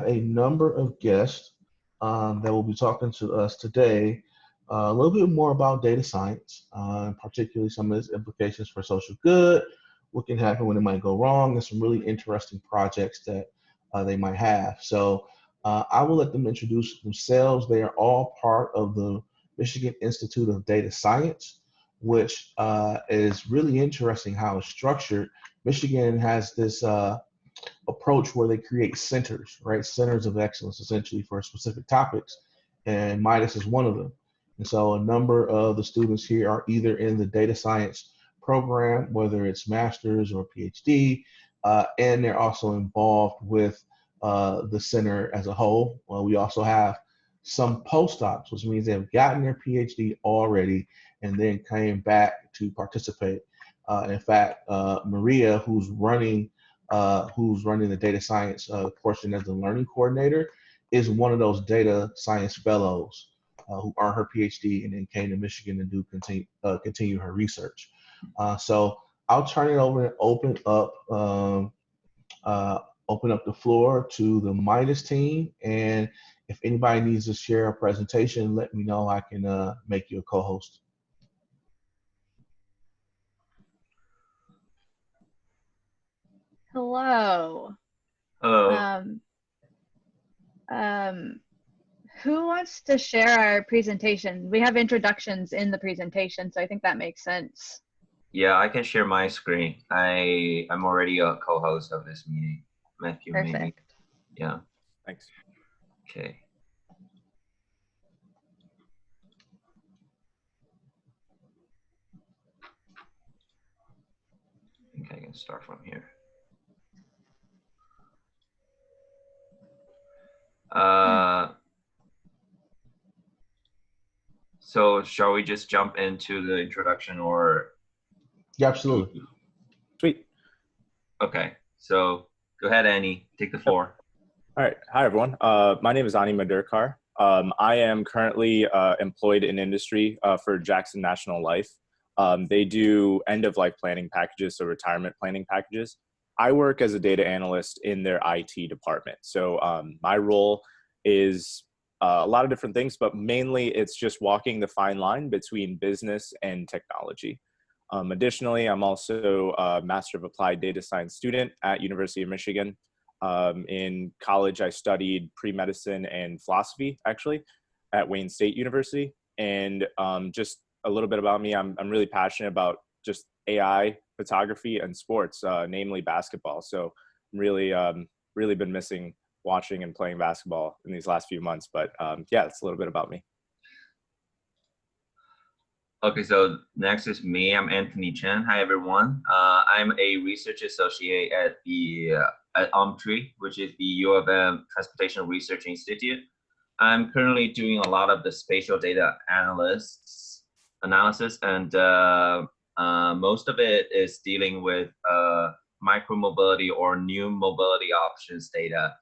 a number of guests that will be talking to us today a little bit more about data science, and particularly some of its implications for social good, what can happen when it might go wrong, and some really interesting projects that they might have. So I will let them introduce themselves. They are all part of the Michigan Institute of Data Science, which is really interesting how it's structured. Michigan has this approach where they create centers, right? Centers of excellence, essentially, for specific topics, and MIDAS is one of them. And so a number of the students here are either in the data science program, whether it's master's or PhD, and they're also involved with the center as a whole. Well, we also have some postdocs, which means they've gotten their PhD already and then came back to participate. In fact, Maria, who's running the data science portion as the learning coordinator, is one of those data science fellows who earned her PhD and then came to Michigan to do continue her research. So I'll turn it over and open up the floor to the MIDAS team. And if anybody needs to share a presentation, let me know. I can make you a co-host. Hello. Hello. Who wants to share our presentation? We have introductions in the presentation, so I think that makes sense. Yeah, I can share my screen. I'm already a co-host of this meeting. Matthew, Perfect. maybe. Yeah. Thanks. Okay. I think I can start from here. So shall we just jump into the introduction, or? Yeah, absolutely. Sweet. Okay, so go ahead, Annie, take the floor. All right. Hi, everyone. My name is Ani Madurkar. I am currently employed in industry for Jackson National Life. They do end-of-life planning packages, so retirement planning packages. I work as a data analyst in their IT department. So my role is a lot of different things, but mainly it's just walking the fine line between business and technology. Additionally, I'm also a Master of Applied Data Science student at University of Michigan. In college, I studied pre-medicine and philosophy, actually, at Wayne State University. And just a little bit about me, I'm really passionate about just AI, photography, and sports, namely basketball. So I'm really been missing watching and playing basketball in these last few months. But yeah, that's a little bit about me. Okay, so next is me. I'm Anthony Chen. Hi, everyone. I'm a research associate at UMTRI, which is the U of M Transportation Research Institute. I'm currently doing a lot of the spatial data analysis, and most of it is dealing with micromobility or new mobility options data.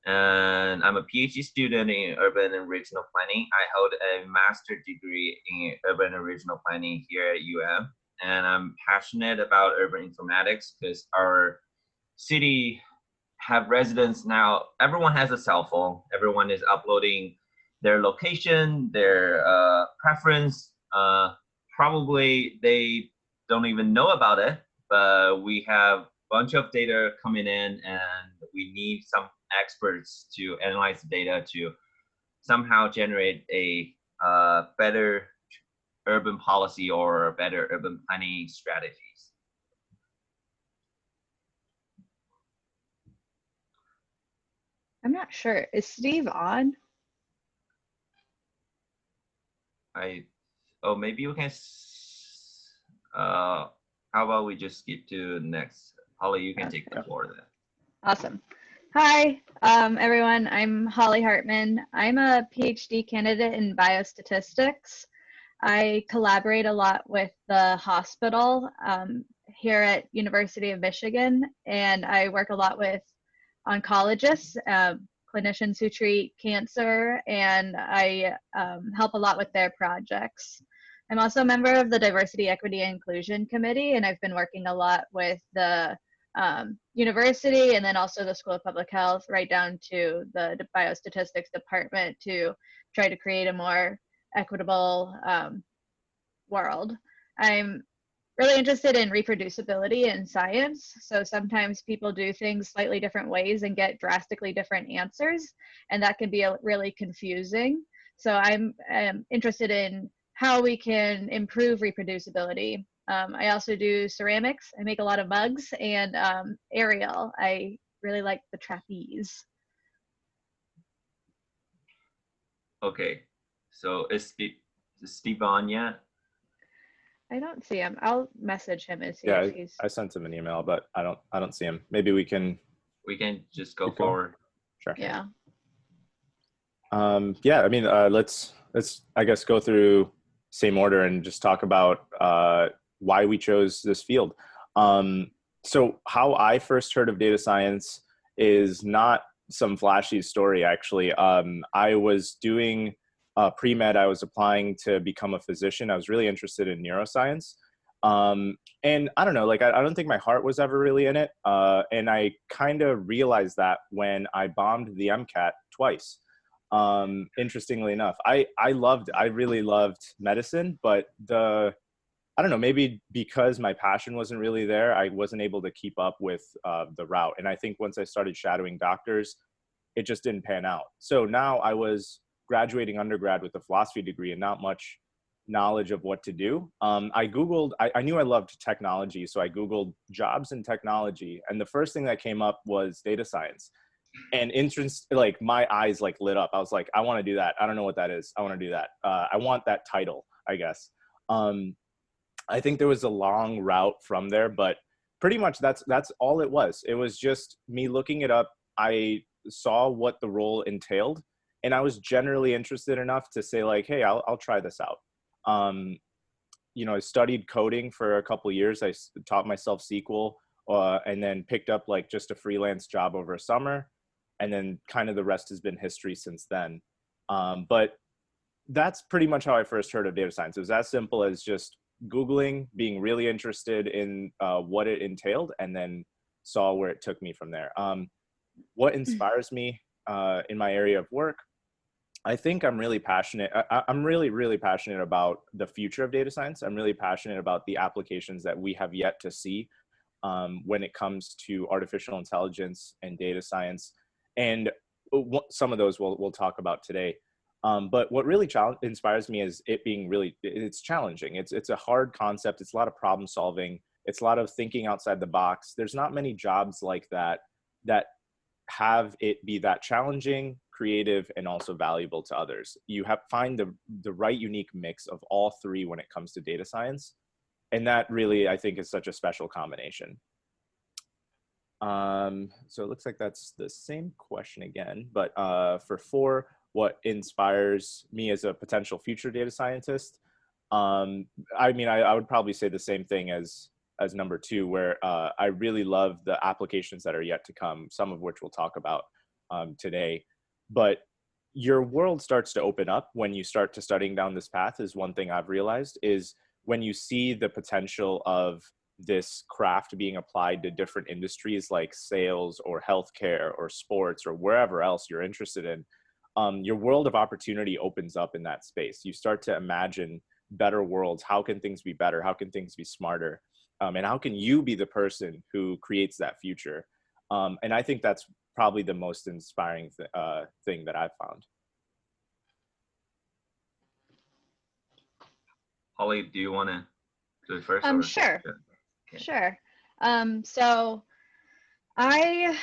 And I'm a PhD student in urban and regional planning. I hold a master's degree in urban and regional planning here at UM. And I'm passionate about urban informatics because our city have residents now. Everyone has a cell phone. Everyone is uploading their location, their preference. Probably they don't even know about it, but we have a bunch of data coming in, and we need some experts to analyze the data to somehow generate a better urban policy or better urban planning strategies. I'm not sure. Is Steve on? Maybe we can, how about we just skip to the next. Holly, you can take the floor then. Awesome. Hi, everyone. I'm Holly Hartman. I'm a PhD candidate in biostatistics. I collaborate a lot with the hospital here at University of Michigan, and I work a lot with oncologists, clinicians who treat cancer, and I help a lot with their projects. I'm also a member of the Diversity, Equity, and Inclusion Committee, and I've been working a lot with the university, and then also the School of Public Health, right down to the biostatistics department, to try to create a more equitable world. I'm really interested in reproducibility in science. So sometimes people do things slightly different ways and get drastically different answers, and that can be really confusing. So I'm interested in how we can improve reproducibility. I also do ceramics. I make a lot of mugs, and aerial. I really like the trapeze. Okay, so is Steve on yet? I don't see him. I'll message him and see Yeah, if he's. I sent him an email, but I don't see him. Maybe we can just go keep going. forward. Sure. Yeah. Yeah, I mean, let's I guess go through same order and just talk about why we chose this field. So how I first heard of data science is not some flashy story, actually. I was doing pre-med. I was applying to become a physician. I was really interested in neuroscience. And I don't know, like, I don't think my heart was ever really in it. And I kind of realized that when I bombed the MCAT twice. Interestingly enough, I really loved medicine, but I don't know, maybe because my passion wasn't really there, I wasn't able to keep up with the route. And I think once I started shadowing doctors, it just didn't pan out. So now I was graduating undergrad with a philosophy degree and not much knowledge of what to do. I Googled, I knew I loved technology, so I Googled jobs in technology. And the first thing that came up was data science. And like my eyes like lit up. I was like, I want to do that. I don't know what that is. I want to do that. I want that title, I guess. I think there was a long route from there, but pretty much that's all it was. It was just me looking it up. I saw what the role entailed, and I was generally interested enough to say like, hey, I'll try this out. I studied coding for a couple of years. I taught myself SQL, and then picked up like just a freelance job over a summer. And then kind of the rest has been history since then. But that's pretty much how I first heard of data science. It was as simple as just Googling, being really interested in what it entailed, and then saw where it took me from there. What inspires me in my area of work? I think I'm really passionate. I'm really, really passionate about the future of data science. I'm really passionate about the applications that we have yet to see when it comes to artificial intelligence and data science. And some of those we'll talk about today. But what really inspires me is it being it's challenging. It's a hard concept. It's a lot of problem solving. It's a lot of thinking outside the box. There's not many jobs like that have it be that challenging, creative, and also valuable to others. You find the right unique mix of all three when it comes to data science. And that really, I think, is such a special combination. So it looks like that's the same question again, but for 4, what inspires me as a potential future data scientist? I mean, I would probably say the same thing as number 2, where I really love the applications that are yet to come, some of which we'll talk about today. But your world starts to open up when you start to studying down this path, is one thing I've realized, is when you see the potential of this craft being applied to different industries like sales or healthcare or sports or wherever else you're interested in, your world of opportunity opens up in that space. You start to imagine better worlds. How can things be better? How can things be smarter? And how can you be the person who creates that future? And I think that's probably the most inspiring thing that I've found. Holly, do you want to do it first? Sure. Yeah. Okay. Sure. So I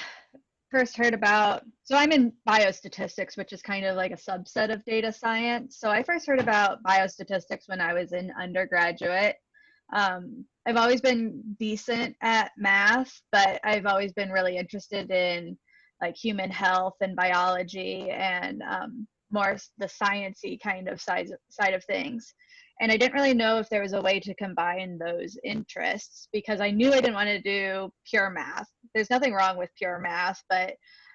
first heard about, so I'm in biostatistics, which is kind of like a subset of data science. So I first heard about biostatistics when I was in undergraduate. I've always been decent at math, but I've always been really interested in like human health and biology and more the sciencey kind of side of things. And I didn't really know if there was a way to combine those interests, because I knew I didn't want to do pure math. There's nothing wrong with pure math, but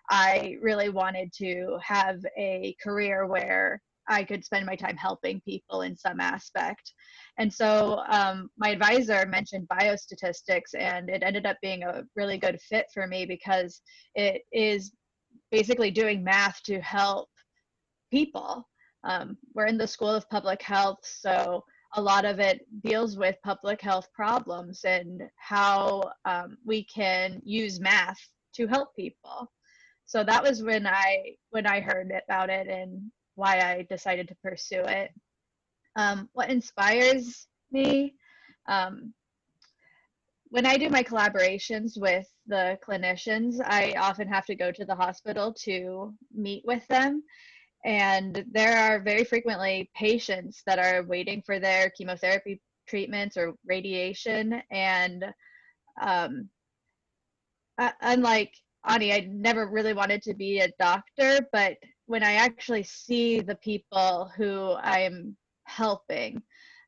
I really wanted to have a career where I could spend my time helping people in some aspect. And so my advisor mentioned biostatistics, and it ended up being a really good fit for me because it is basically doing math to help people. We're in the School of Public Health, so a lot of it deals with public health problems and how we can use math to help people. So that was when I heard about it and why I decided to pursue it. What inspires me, when I do my collaborations with the clinicians, I often have to go to the hospital to meet with them. And there are very frequently patients that are waiting for their chemotherapy treatments or radiation. And unlike Ani, I never really wanted to be a doctor, but when I actually see the people who I am helping,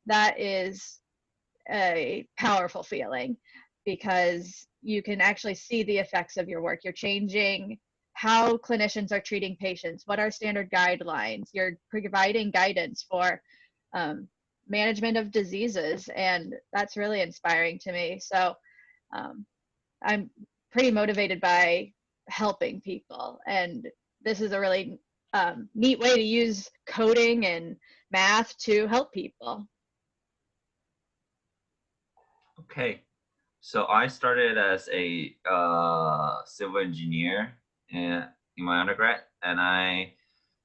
that is a powerful feeling because you can actually see the effects of your work. You're changing how clinicians are treating patients, what are standard guidelines, you're providing guidance for management of diseases, and that's really inspiring to me. So I'm pretty motivated by helping people, and this is a really neat way to use coding and math to help people. Okay, so I started as a civil engineer in my undergrad, and I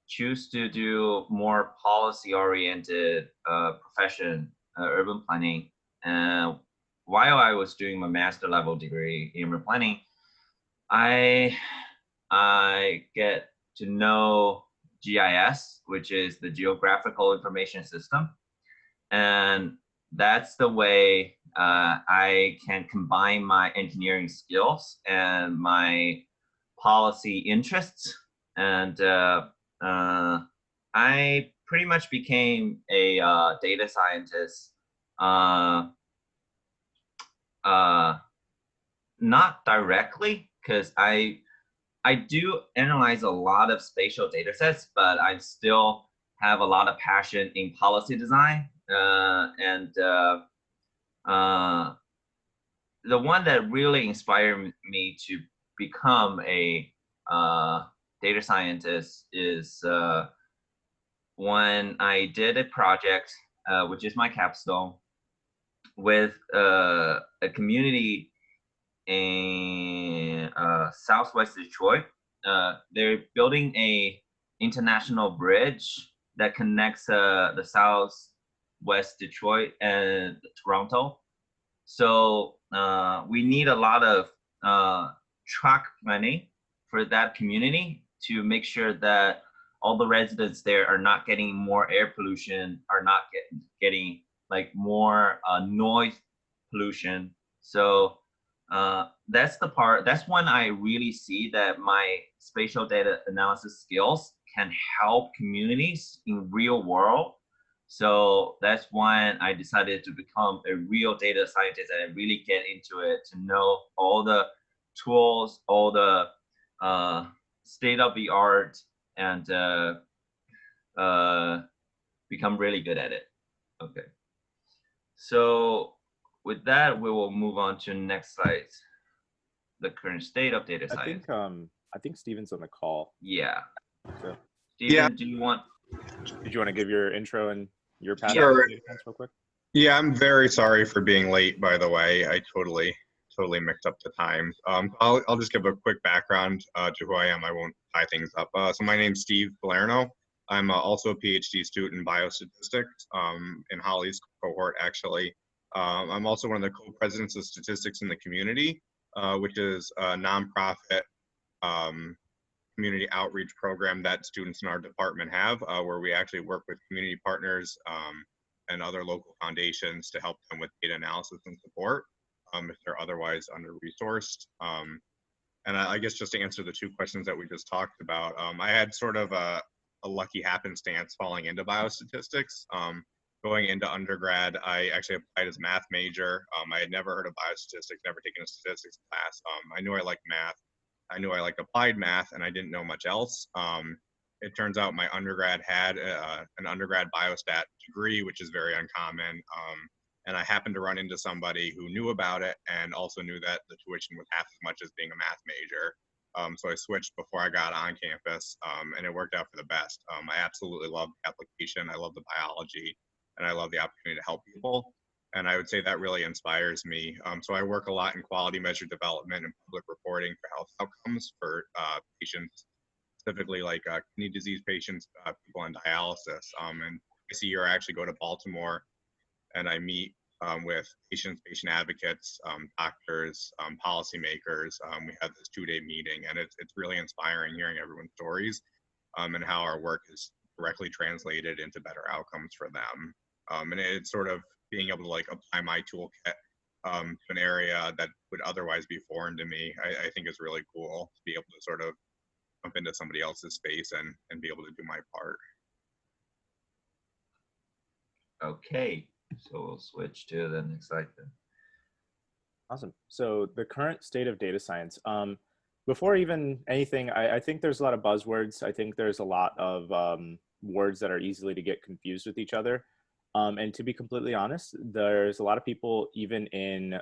choose to do more policy-oriented profession, urban planning. And while I was doing my master level degree in urban planning, I get to know GIS, which is the Geographical Information System, and that's the way I can combine my engineering skills and my policy interests. And I pretty much became a data scientist, not directly, because I do analyze a lot of spatial data sets, but I still have a lot of passion in policy design. The one that really inspired me to become a data scientist is when I did a project, which is my capstone, with a community in Southwest Detroit. They're building a international bridge that connects the Southwest Detroit and Toronto. So we need a lot of track money for that community to make sure that all the residents there are not getting more air pollution, are not getting like more noise pollution. So that's the part, that's when I really see that my spatial data analysis skills can help communities in real world. So that's when I decided to become a real data scientist and really get into it, to know all the tools, all the state of the art, and become really good at it. Okay. So with that, we will move on to next slide. The current state of data science. I think Steven's on the call. Yeah. So, Steven, yeah. Did you want to give your intro and your past Sure. data science real quick? Yeah, I'm very sorry for being late, by the way. I totally mixed up the times. I'll just give a quick background to who I am. I won't tie things up. So my name's Steve Blair. I'm also a PhD student in biostatistics in Holly's cohort, actually. I'm also one of the co-presidents of Statistics in the Community, which is a nonprofit community outreach program that students in our department have, where we actually work with community partners and other local foundations to help them with data analysis and support if they're otherwise under-resourced. And I guess just to answer the two questions that we just talked about, I had sort of a lucky happenstance falling into biostatistics. Going into undergrad, I actually applied as a math major. I had never heard of biostatistics, never taken a statistics class. I knew I liked math. I knew I liked applied math, and I didn't know much else. It turns out my undergrad had an undergrad biostat degree, which is very uncommon. And I happened to run into somebody who knew about it and also knew that the tuition was half as much as being a math major. So I switched before I got on campus, and it worked out for the best. I absolutely love the application. I love the biology, and I love the opportunity to help people. And I would say that really inspires me. So I work a lot in quality measure development and public reporting for health outcomes for patients, specifically like kidney disease patients, people on dialysis. And twice a year I actually go to Baltimore and I meet with patients, patient advocates, doctors, policymakers. We have this 2-day meeting, and it's really inspiring hearing everyone's stories and how our work is directly translated into better outcomes for them. And it's sort of being able to like apply my toolkit to an area that would otherwise be foreign to me. I think is really cool to be able to sort of jump into somebody else's space and be able to do my part. Okay, so we'll switch to the next slide then. Awesome. So the current state of data science. Before even anything, I think there's a lot of buzzwords. I think there's a lot of words that are easily to get confused with each other. And to be completely honest, there's a lot of people even in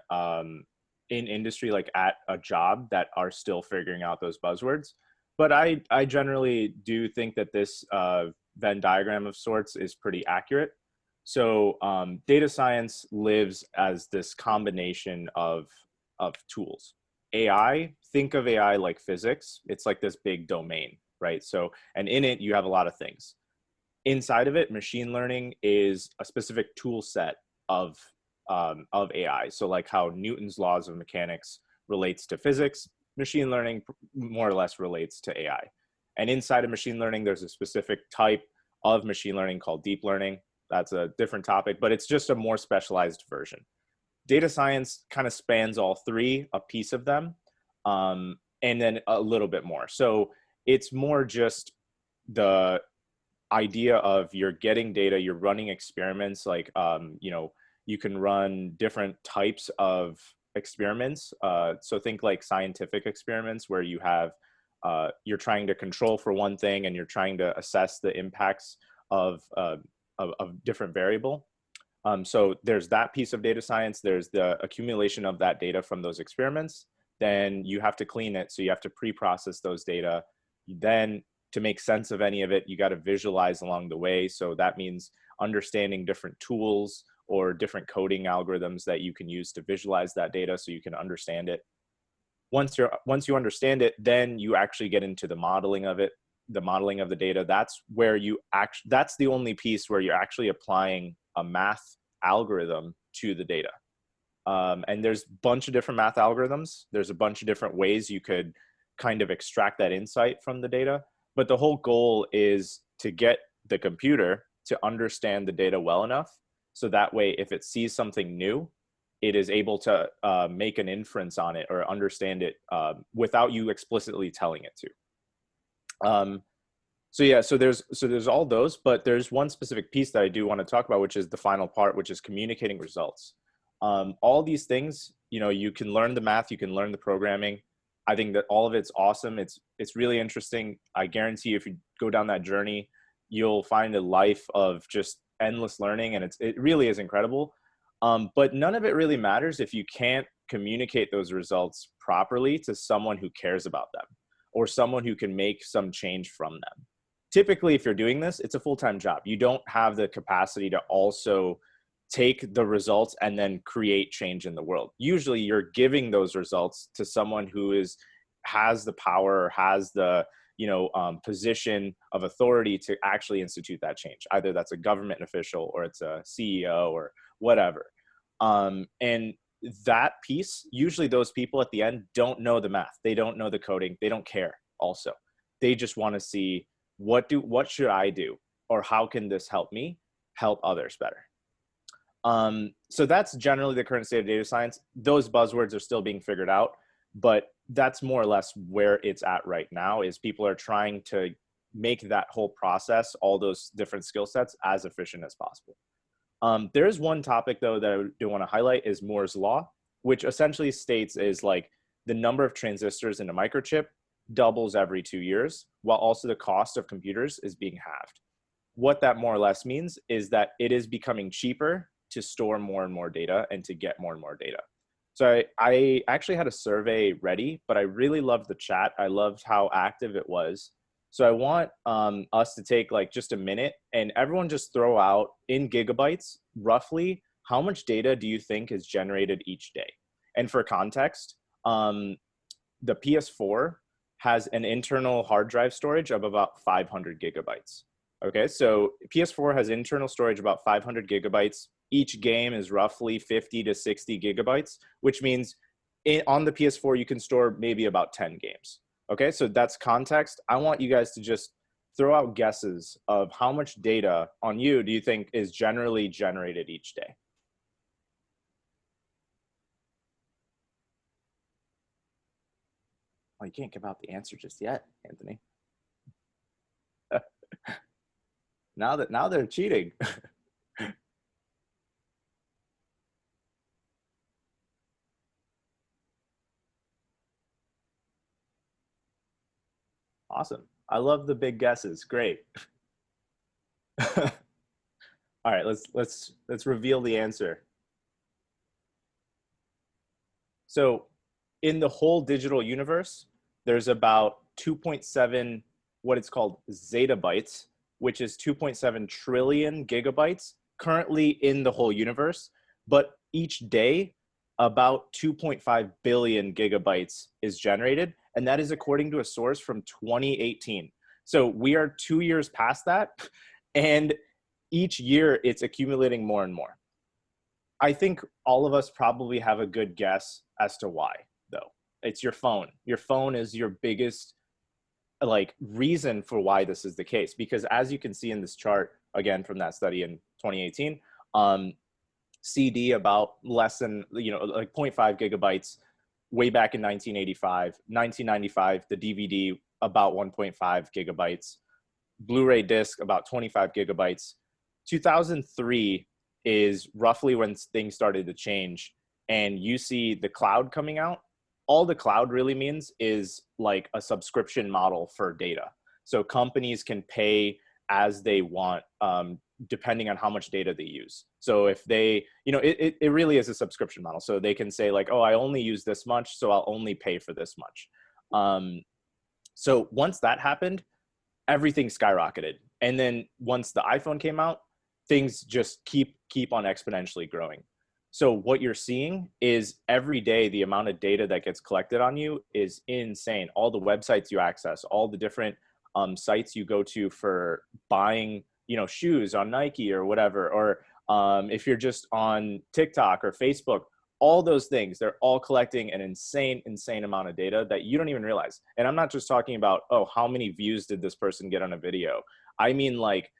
industry, like at a job, that are still figuring out those buzzwords. But I generally do think that this Venn diagram of sorts is pretty accurate. So data science lives as this combination of tools. AI, think of AI like physics. It's like this big domain, right? So, and in it, you have a lot of things. Inside of it, machine learning is a specific tool set of AI. So like how Newton's laws of mechanics relates to physics, machine learning more or less relates to AI. And inside of machine learning, there's a specific type of machine learning called deep learning. That's a different topic, but it's just a more specialized version. Data science kind of spans all three, a piece of them, and then a little bit more. So it's more just the idea of you're getting data, you're running experiments, like, you know, you can run different types of experiments. So think like scientific experiments where you have, you're trying to control for one thing and you're trying to assess the impacts of different variable. So there's that piece of data science. There's the accumulation of that data from those experiments. Then you have to clean it. So you have to pre-process those data. Then to make sense of any of it, you got to visualize along the way. So that means understanding different tools or different coding algorithms that you can use to visualize that data so you can understand it. Once you understand it, then you actually get into the modeling of it, the modeling of the data. That's where that's the only piece where you're actually applying a math algorithm to the data. And there's a bunch of different math algorithms. There's a bunch of different ways you could kind of extract that insight from the data. But the whole goal is to get the computer to understand the data well enough so that way if it sees something new, it is able to make an inference on it or understand it without you explicitly telling it to. So yeah, so there's all those, but there's one specific piece that I do want to talk about, which is the final part, which is communicating results. All these things, you know, you can learn the math, you can learn the programming. I think that all of it's awesome. It's really interesting. I guarantee you, if you go down that journey, you'll find a life of just endless learning, and it really is incredible. But none of it really matters if you can't communicate those results properly to someone who cares about them or someone who can make some change from them. Typically, if you're doing this, it's a full-time job. You don't have the capacity to also take the results and then create change in the world. Usually you're giving those results to someone who has the power or has the position of authority to actually institute that change. Either that's a government official or it's a CEO or whatever. And that piece, usually those people at the end don't know the math. They don't know the coding. They don't care also. They just want to see what should I do? Or how can this help me help others better? So that's generally the current state of data science. Those buzzwords are still being figured out, but that's more or less where it's at right now, is people are trying to make that whole process, all those different skill sets, as efficient as possible. There is one topic though that I do want to highlight is Moore's law, which essentially states is like the number of transistors in a microchip doubles every 2 years, while also the cost of computers is being halved. What that more or less means is that it is becoming cheaper to store more and more data and to get more and more data. So I actually had a survey ready, but I really loved the chat. I loved how active it was. So I want us to take like just a minute and everyone just throw out in gigabytes, roughly, how much data do you think is generated each day? And for context, the PS4 has an internal hard drive storage of about 500 gigabytes. Okay, so PS4 has internal storage about 500 gigabytes. Each game is roughly 50 to 60 gigabytes, which means on the PS4, you can store maybe about 10 games. Okay, so that's context. I want you guys to just throw out guesses of how much data on you do you think is generally generated each day? Oh, you can't give out the answer just yet, Anthony. Now they're cheating. Awesome. I love the big guesses. Great. All right, let's reveal the answer. So in the whole digital universe, there's about 2.7, what it's called zettabytes, which is 2.7 trillion gigabytes currently in the whole universe. But each day, about 2.5 billion gigabytes is generated. And that is according to a source from 2018. So we are 2 years past that. And each year it's accumulating more and more. I think all of us probably have a good guess as to why, though. It's your phone. Your phone is your biggest like reason for why this is the case, because as you can see in this chart, again, from that study in 2018, CD about less than, like 0.5 gigabytes way back in 1985, 1995, the DVD about 1.5 gigabytes, Blu-ray disc about 25 gigabytes. 2003 is roughly when things started to change, and you see the cloud coming out. All the cloud really means is like a subscription model for data. So companies can pay as they want, depending on how much data they use. So if they, it really is a subscription model. So they can say like, oh, I only use this much, so I'll only pay for this much. So once that happened, everything skyrocketed. And then once the iPhone came out, things just keep on exponentially growing. So what you're seeing is every day, the amount of data that gets collected on you is insane. All the websites you access, all the different sites you go to for buying, shoes on Nike or whatever, or if you're just on TikTok or Facebook, all those things, they're all collecting an insane amount of data that you don't even realize. And I'm not just talking about, oh, how many views did this person get on a video? I mean, like,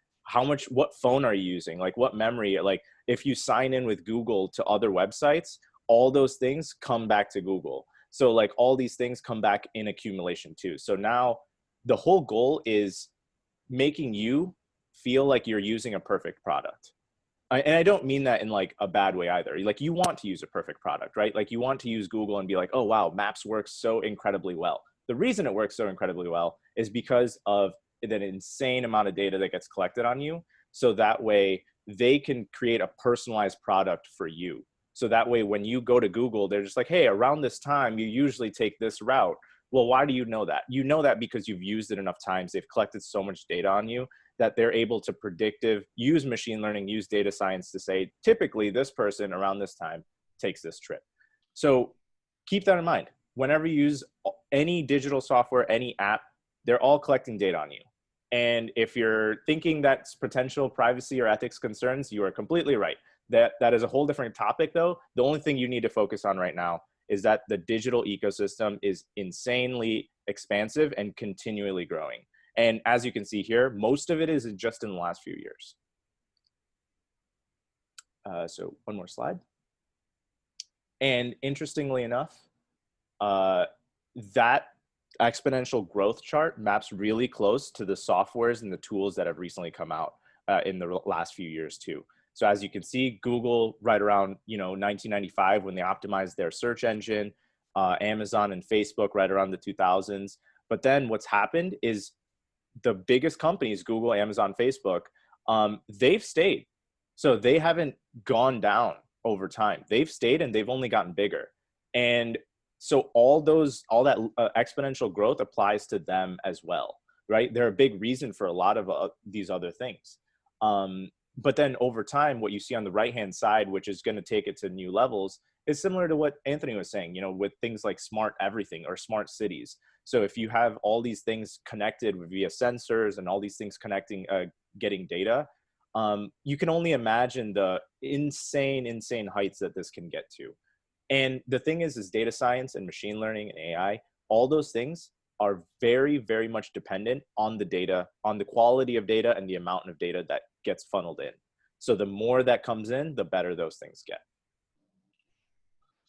what phone are you using? Like, what memory? Like, if you sign in with Google to other websites, all those things come back to Google. So like all these things come back in accumulation too. So now the whole goal is making you feel like you're using a perfect product. And I don't mean that in like a bad way either. Like, you want to use a perfect product, right? Like, you want to use Google and be like, oh, wow, Maps works so incredibly well. The reason it works so incredibly well is because of that insane amount of data that gets collected on you. So that way they can create a personalized product for you. So that way, when you go to Google, they're just like, hey, around this time, you usually take this route. Well, why do you know that? You know that because you've used it enough times. They've collected so much data on you that they're able to use machine learning, use data science to say, typically this person around this time takes this trip. So keep that in mind. Whenever you use any digital software, any app, they're all collecting data on you. And if you're thinking that's potential privacy or ethics concerns, you are completely right. That is a whole different topic though. The only thing you need to focus on right now is that the digital ecosystem is insanely expansive and continually growing. And as you can see here, most of it is just in the last few years. So one more slide. And interestingly enough, that exponential growth chart maps really close to the softwares and the tools that have recently come out in the last few years too. So as you can see, Google right around 1995 when they optimized their search engine, Amazon and Facebook right around the 2000s. But then what's happened is the biggest companies, Google, Amazon, Facebook, they've stayed. So they haven't gone down over time. They've stayed and they've only gotten bigger. And so all that exponential growth applies to them as well, right? They're a big reason for a lot of these other things. But then over time, what you see on the right-hand side, which is going to take it to new levels, is similar to what Anthony was saying, with things like smart everything or smart cities. So if you have all these things connected via sensors and all these things connecting, getting data, you can only imagine the insane heights that this can get to. And the thing is data science and machine learning and AI, all those things are very, very much dependent on the data, on the quality of data and the amount of data that gets funneled in. So the more that comes in, the better those things get.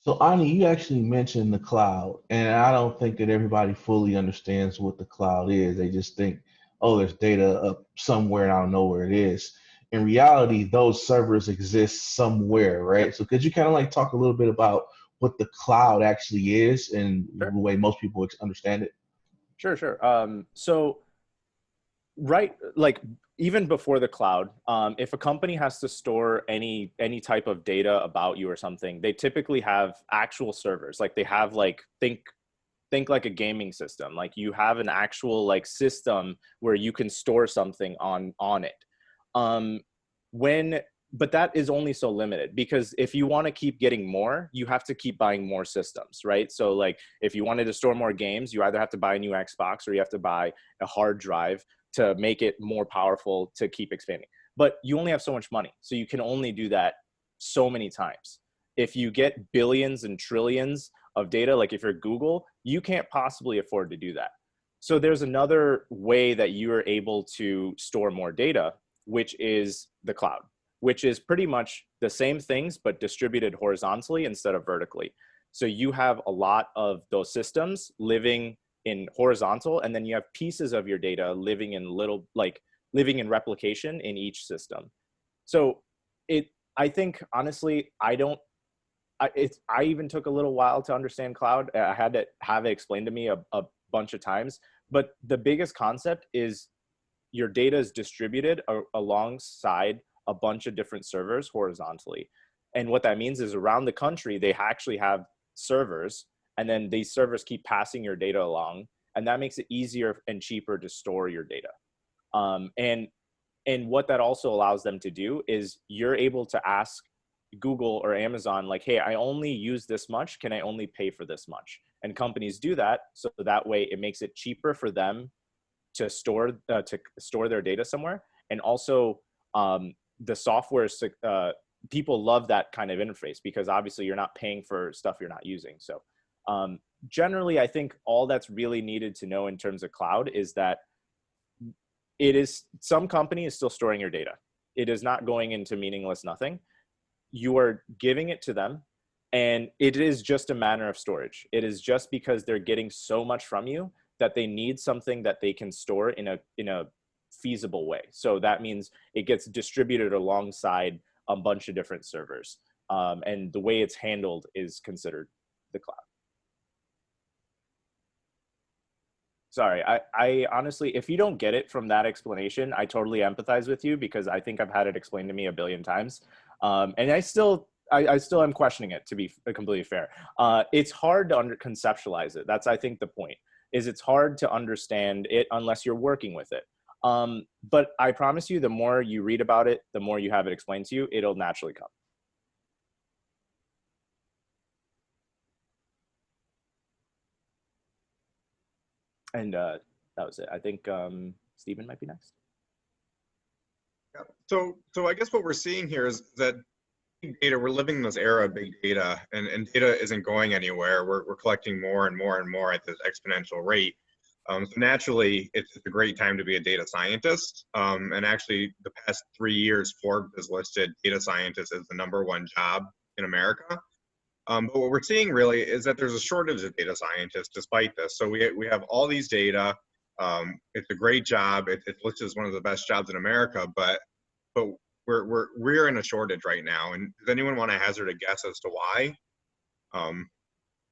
So Ani, you actually mentioned the cloud, and I don't think that everybody fully understands what the cloud is. They just think, oh, there's data up somewhere and I don't know where it is. In reality, those servers exist somewhere, right? So could you kind of like talk a little bit about what the cloud actually is and Sure. the way most people understand it? Sure. So right, like even before the cloud, if a company has to store any type of data about you or something, they typically have actual servers. Like they have think like a gaming system. Like you have an actual like system where you can store something on it. But that is only so limited, because if you want to keep getting more, you have to keep buying more systems, right? So like if you wanted to store more games, you either have to buy a new Xbox or you have to buy a hard drive to make it more powerful to keep expanding. But you only have so much money, so you can only do that so many times. If you get billions and trillions of data, like if you're Google, you can't possibly afford to do that. So there's another way that you are able to store more data, which is the cloud, which is pretty much the same things, but distributed horizontally instead of vertically. So you have a lot of those systems living in horizontal, and then you have pieces of your data living in replication in each system. So I think honestly, I even took a little while to understand cloud. I had to have it explained to me a bunch of times, but the biggest concept is your data is distributed alongside a bunch of different servers horizontally. And what that means is around the country, they actually have servers, and then these servers keep passing your data along, and that makes it easier and cheaper to store your data. And what that also allows them to do is you're able to ask Google or Amazon, like, hey, I only use this much. Can I only pay for this much? And companies do that. So that way it makes it cheaper for them to store their data somewhere. And also the software, people love that kind of interface, because obviously you're not paying for stuff you're not using. So generally, I think all that's really needed to know in terms of cloud is that some company is still storing your data. It is not going into meaningless nothing. You are giving it to them, and it is just a matter of storage. It is just because they're getting so much from you that they need something that they can store in a feasible way. So that means it gets distributed alongside a bunch of different servers. And the way it's handled is considered the cloud. Sorry, I honestly, if you don't get it from that explanation, I totally empathize with you, because I think I've had it explained to me a billion times. And I still am questioning it, to be completely fair. It's hard to conceptualize it. That's, I think, the point, is it's hard to understand it unless you're working with it. But I promise you, the more you read about it, the more you have it explained to you, it'll naturally come. And that was it. I think Stephen might be next. Yeah. So I guess what we're seeing here is that big data, we're living in this era of big data, and data isn't going anywhere. We're collecting more and more and more at this exponential rate. So naturally, it's a great time to be a data scientist. And actually, the past 3 years, Forbes has listed data scientist as the #1 job in America. But what we're seeing really is that there's a shortage of data scientists despite this. So we have all these data. It's a great job. It's listed as one of the best jobs in America, but we're in a shortage right now. And does anyone want to hazard a guess as to why?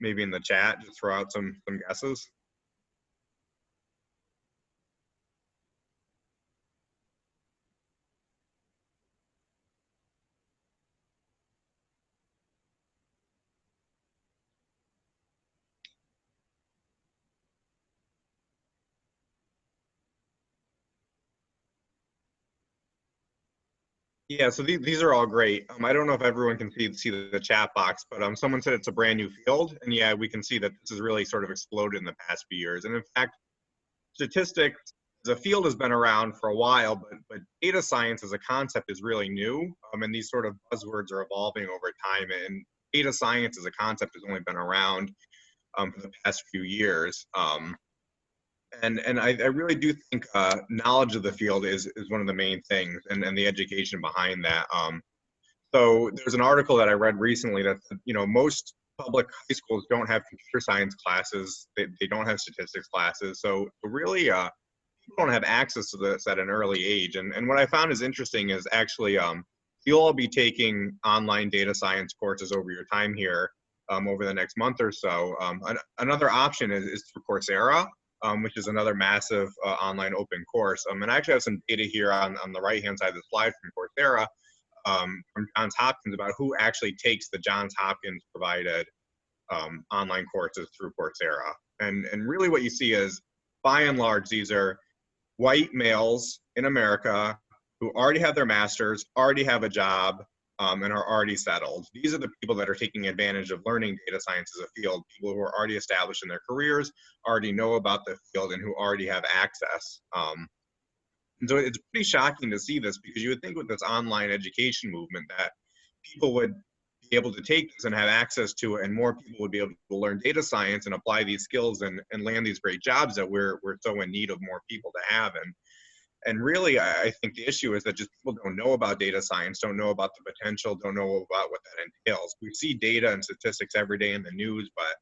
Maybe in the chat, just throw out some guesses. Yeah, so these are all great. I don't know if everyone can see the chat box, but someone said it's a brand new field, and yeah, we can see that this has really sort of exploded in the past few years. And in fact, statistics as a field has been around for a while, but data science as a concept is really new, and these sort of buzzwords are evolving over time. And data science as a concept has only been around for the past few years. And I really do think knowledge of the field is one of the main things, and the education behind that. So there's an article that I read recently that said, most public high schools don't have computer science classes. They don't have statistics classes. So really, people don't have access to this at an early age. And what I found is interesting is actually you'll all be taking online data science courses over your time here over the next month or so. Another option is through Coursera, which is another massive online open course. And I actually have some data here on the right-hand side of the slide from Coursera from Johns Hopkins about who actually takes the Johns Hopkins provided online courses through Coursera. And really what you see is, by and large, these are white males in America who already have their masters, already have a job, and are already settled. These are the people that are taking advantage of learning data science as a field, people who are already established in their careers, already know about the field, and who already have access. And so it's pretty shocking to see this, because you would think with this online education movement that people would be able to take this and have access to it, and more people would be able to learn data science and apply these skills and land these great jobs that we're so in need of more people to have. And really, I think the issue is that just people don't know about data science, don't know about the potential, don't know about what that entails. We see data and statistics every day in the news, but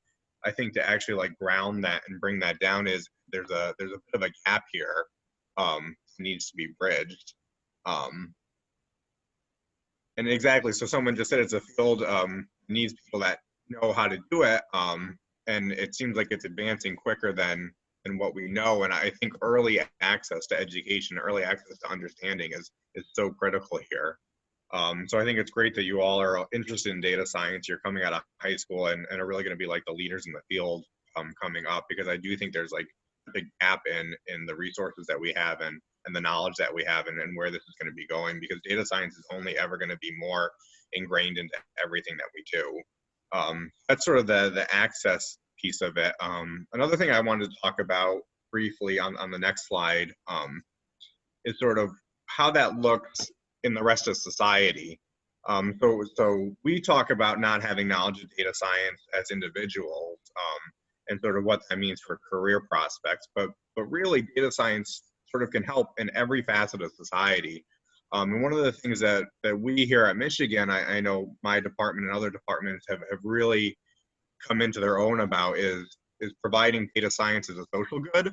I think to actually like ground that and bring that down is there's a bit of a gap here needs to be bridged. And exactly, so someone just said it's a field needs people that know how to do it, and it seems like it's advancing quicker than what we know. And I think early access to education, early access to understanding is so critical here. So I think it's great that you all are interested in data science. You're coming out of high school and are really going to be like the leaders in the field coming up, because I do think there's like a big gap in the resources that we have and the knowledge that we have, and where this is going to be going, because data science is only ever going to be more ingrained into everything that we do. That's sort of the access piece of it. Another thing I wanted to talk about briefly on the next slide is sort of how that looks in the rest of society. So we talk about not having knowledge of data science as individuals and sort of what that means for career prospects, but really data science sort of can help in every facet of society. And one of the things that we here at Michigan, I know my department and other departments have really come into their own about is providing data science as a social good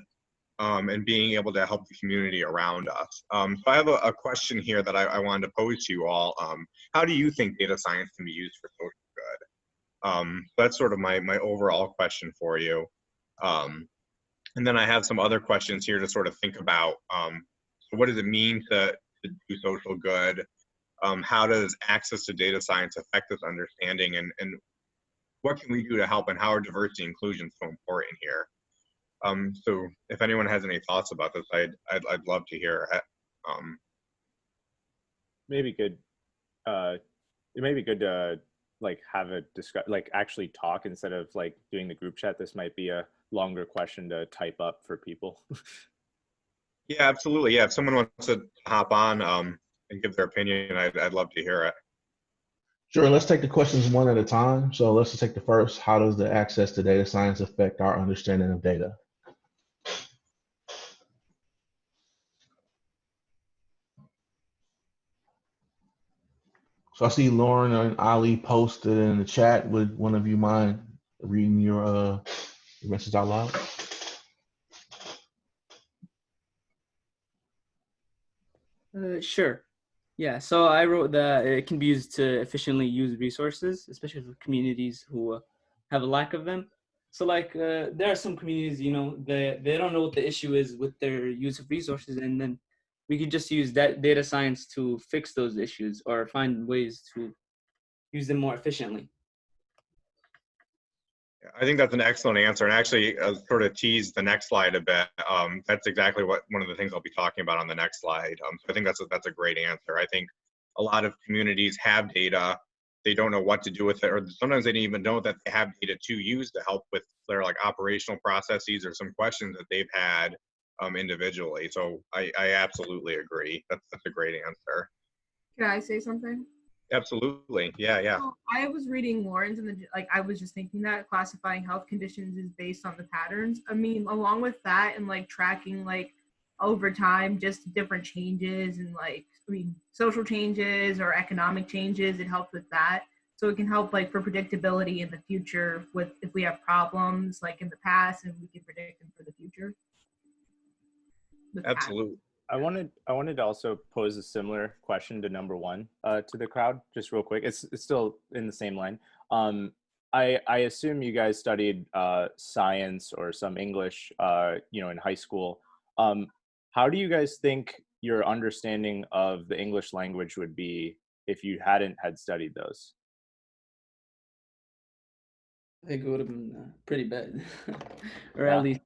and being able to help the community around us. So I have a question here that I wanted to pose to you all. How do you think data science can be used for social good? That's sort of my overall question for you. And then I have some other questions here to sort of think about. So what does it mean to do social good? How does access to data science affect this understanding? And what can we do to help, and how are diversity and inclusion so important here? So if anyone has any thoughts about this, I'd love to hear it. Maybe good. It may be good to like have a like actually talk instead of like doing the group chat. This might be a longer question to type up for people. Yeah, absolutely. Yeah, if someone wants to hop on and give their opinion, I'd love to hear it. Sure, let's take the questions one at a time. So let's just take the first. How does the access to data science affect our understanding of data? So I see Lauren and Ali posted in the chat. Would one of you mind reading your message out loud? Sure. Yeah, so I wrote that it can be used to efficiently use resources, especially for communities who have a lack of them. So like there are some communities, they don't know what the issue is with their use of resources, and then we could just use that data science to fix those issues or find ways to use them more efficiently. I think that's an excellent answer, and actually sort of tease the next slide a bit. That's exactly one of the things I'll be talking about on the next slide. So I think that's a great answer. I think a lot of communities have data, they don't know what to do with it, or sometimes they didn't even know that they have data to use to help with their like operational processes or some questions that they've had individually. So I absolutely agree. That's a great answer. Can I say something? Absolutely. Yeah. So I was reading Lawrence and I was just thinking that classifying health conditions is based on the patterns. I mean, along with that and like tracking like over time, just different changes and like, I mean, social changes or economic changes, it helps with that. So it can help like for predictability in the future with if we have problems like in the past and we can predict them for the future. Absolutely. I wanted to also pose a similar question to number one to the crowd, just real quick. It's still in the same line. I assume you guys studied science or some English, in high school. How do you guys think your understanding of the English language would be if you hadn't had studied those? I think it would have been pretty bad, or at least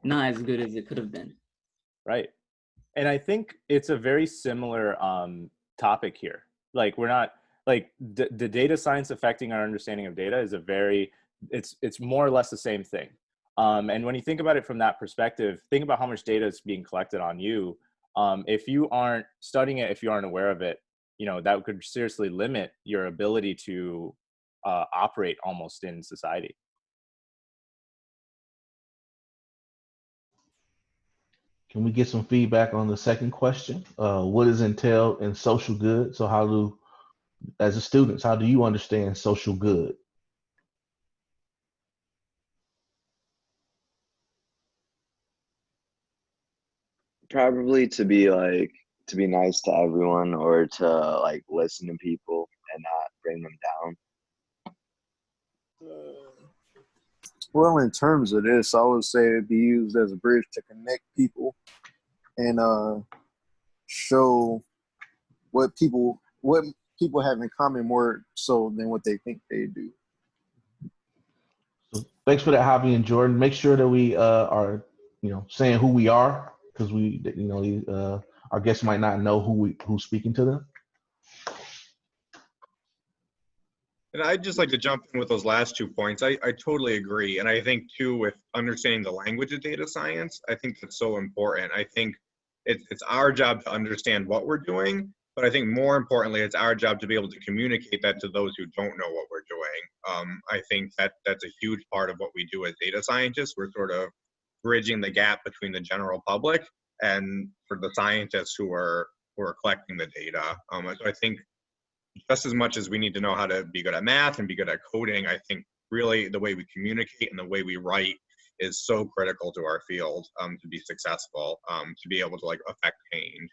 not as good as it could have been. Right. And I think it's a very similar topic here. Like we're not like the data science affecting our understanding of data is it's more or less the same thing. And when you think about it from that perspective, think about how much data is being collected on you. If you aren't studying it, if you aren't aware of it, that could seriously limit your ability to operate almost in society. Can we get some feedback on the second question? What is Entail and social good? So as a student, how do you understand social good? Probably to be nice to everyone or to like listen to people and not bring them down. Well, in terms of this, I would say it'd be used as a bridge to connect people and show what people have in common more so than what they think they do. So thanks for that, Javi and Jordan. Make sure that we are, saying who we are, because our guests might not know who's speaking to them. And I'd just like to jump in with those last 2 points. I totally agree. And I think too, with understanding the language of data science, I think that's so important. I think it's our job to understand what we're doing, but I think more importantly, it's our job to be able to communicate that to those who don't know what we're doing. I think that's a huge part of what we do as data scientists. We're sort of bridging the gap between the general public and for the scientists who are collecting the data. So I think just as much as we need to know how to be good at math and be good at coding, I think really the way we communicate and the way we write is so critical to our field to be successful, to be able to like affect change.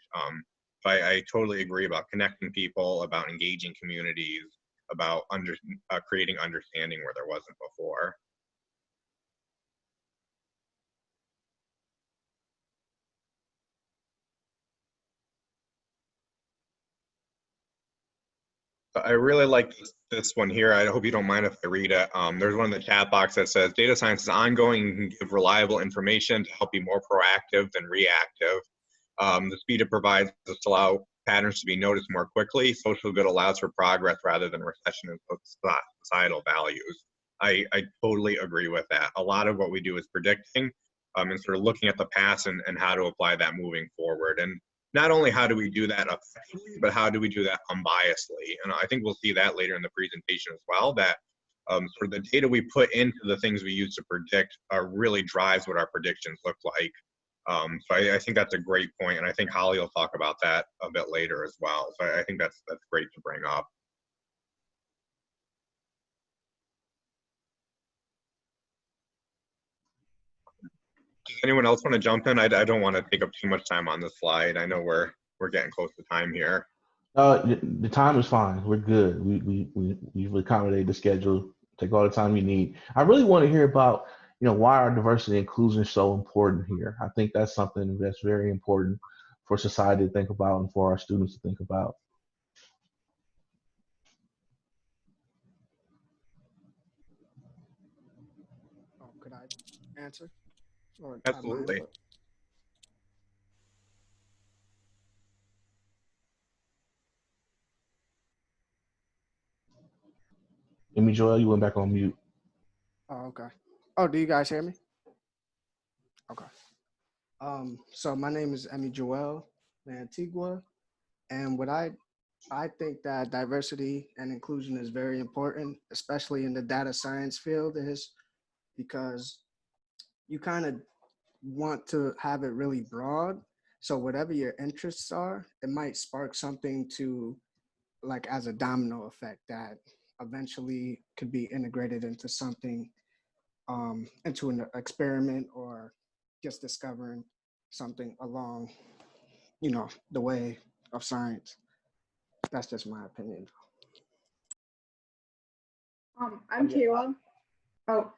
So I totally agree about connecting people, about engaging communities, about creating understanding where there wasn't before. I really like this one here. I hope you don't mind if I read it. There's one in the chat box that says, data science is ongoing and can give reliable information to help be more proactive than reactive. The speed it provides us to allow patterns to be noticed more quickly. Social good allows for progress rather than recession of societal values. I totally agree with that. A lot of what we do is predicting and sort of looking at the past and how to apply that moving forward. And not only how do we do that effectively, but how do we do that unbiasedly? And I think we'll see that later in the presentation as well, that sort of the data we put into the things we use to predict really drives what our predictions look like. So I think that's a great point, and I think Holly will talk about that a bit later as well. So I think that's great to bring up. Does anyone else want to jump in? I don't want to take up too much time on this slide. I know we're getting close to time here. The time is fine. We're good. We've accommodated the schedule. Take all the time you need. I really want to hear about why our diversity and inclusion is so important here. I think that's something that's very important for society to think about and for our students to think about. Oh, could I answer? Or Absolutely. Amy Joel, you went back on mute. Oh, okay. Oh, do you guys hear me? Okay. So my name is Emmy Joel Antigua, and what I think that diversity and inclusion is very important, especially in the data science field, is because you kind of want to have it really broad. So whatever your interests are, it might spark something to, like, as a domino effect that eventually could be integrated into something, into an experiment, or just discovering something along, the way of science. That's just my opinion. I'm Kayla. Oh,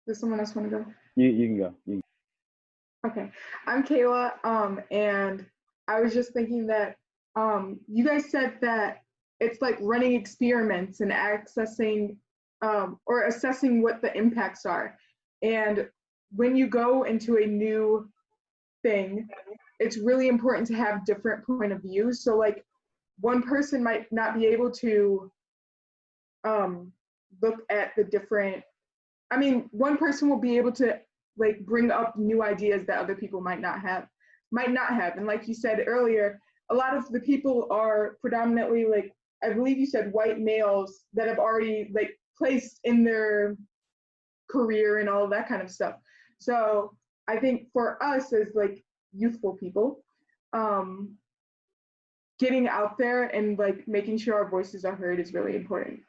does someone else want to go? You can go. Okay, I'm Kayla. And I was just thinking that you guys said that it's like running experiments and accessing or assessing what the impacts are. And when you go into a new thing, it's really important to have different point of views. So like one person might not be able to look at the different, one person will be able to like bring up new ideas that other people might not have. And like you said earlier, a lot of the people are predominantly, like, I believe you said white males that have already like placed in their career and all of that kind of stuff. So I think for us as like youthful people, getting out there and like making sure our voices are heard is really important.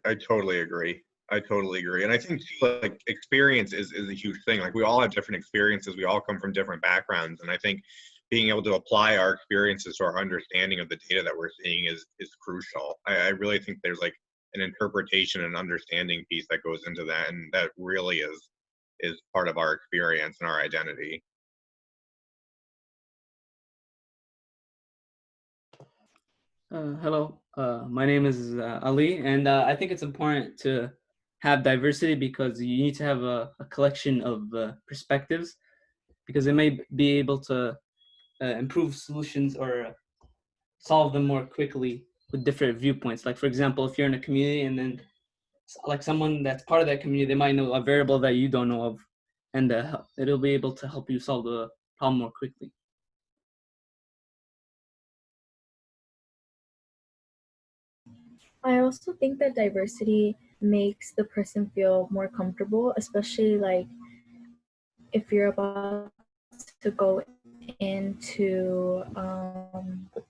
I totally agree. And I think too, like experience is a huge thing. Like we all have different experiences. We all come from different backgrounds. And I think being able to apply our experiences to our understanding of the data that we're seeing is crucial. I really think there's like an interpretation and understanding piece that goes into that. And that really is part of our experience and our identity. Hello, my name is Ali, and I think it's important to have diversity because you need to have a collection of perspectives, because it may be able to improve solutions or solve them more quickly with different viewpoints. Like, for example, if you're in a community and then like someone that's part of that community, they might know a variable that you don't know of, and it'll be able to help you solve the problem more quickly. I also think that diversity makes the person feel more comfortable, especially like if you're about to go into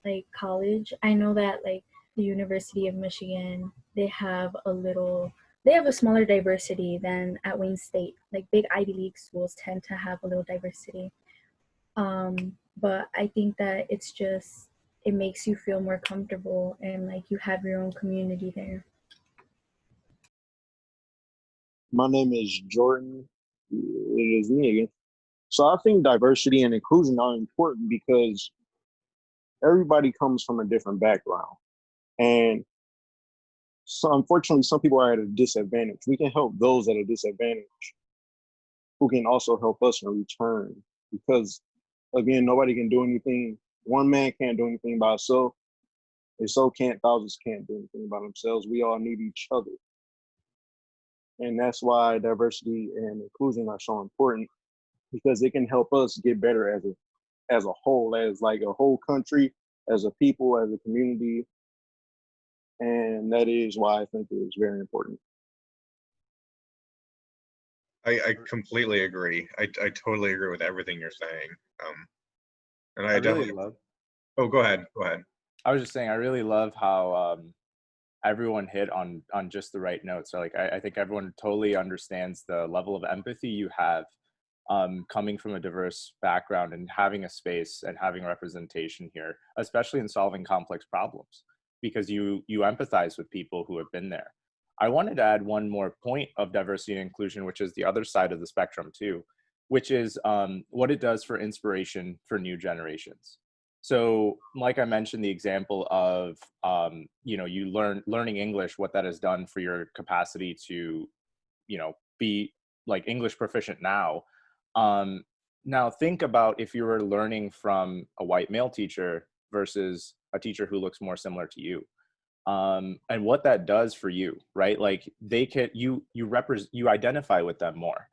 like college. I know that like the University of Michigan, they have a smaller diversity than at Wayne State. Like big Ivy League schools tend to have a little diversity. But I think that it makes you feel more comfortable and like you have your own community there. My name is Jordan. It is me again. So I think diversity and inclusion are important because everybody comes from a different background. And so unfortunately, some people are at a disadvantage. We can help those at a disadvantage who can also help us in return. Because again, nobody can do anything. One man can't do anything by himself. And so thousands can't do anything by themselves. We all need each other. And that's why diversity and inclusion are so important, because it can help us get better as a whole, as like a whole country, as a people, as a community. And that is why I think it is very important. I completely agree. I totally agree with everything you're saying. And I really definitely love. Oh, go ahead. I was just saying, I really love how everyone hit on just the right notes. So like, I think everyone totally understands the level of empathy you have coming from a diverse background and having a space and having representation here, especially in solving complex problems, because you empathize with people who have been there. I wanted to add one more point of diversity and inclusion, which is the other side of the spectrum too, which is what it does for inspiration for new generations. So like I mentioned, the example of, you learning English, what that has done for your capacity to, be like English proficient now. Now think about if you were learning from a white male teacher versus a teacher who looks more similar to you. and what that does for you, right? Like they can, you identify with them more.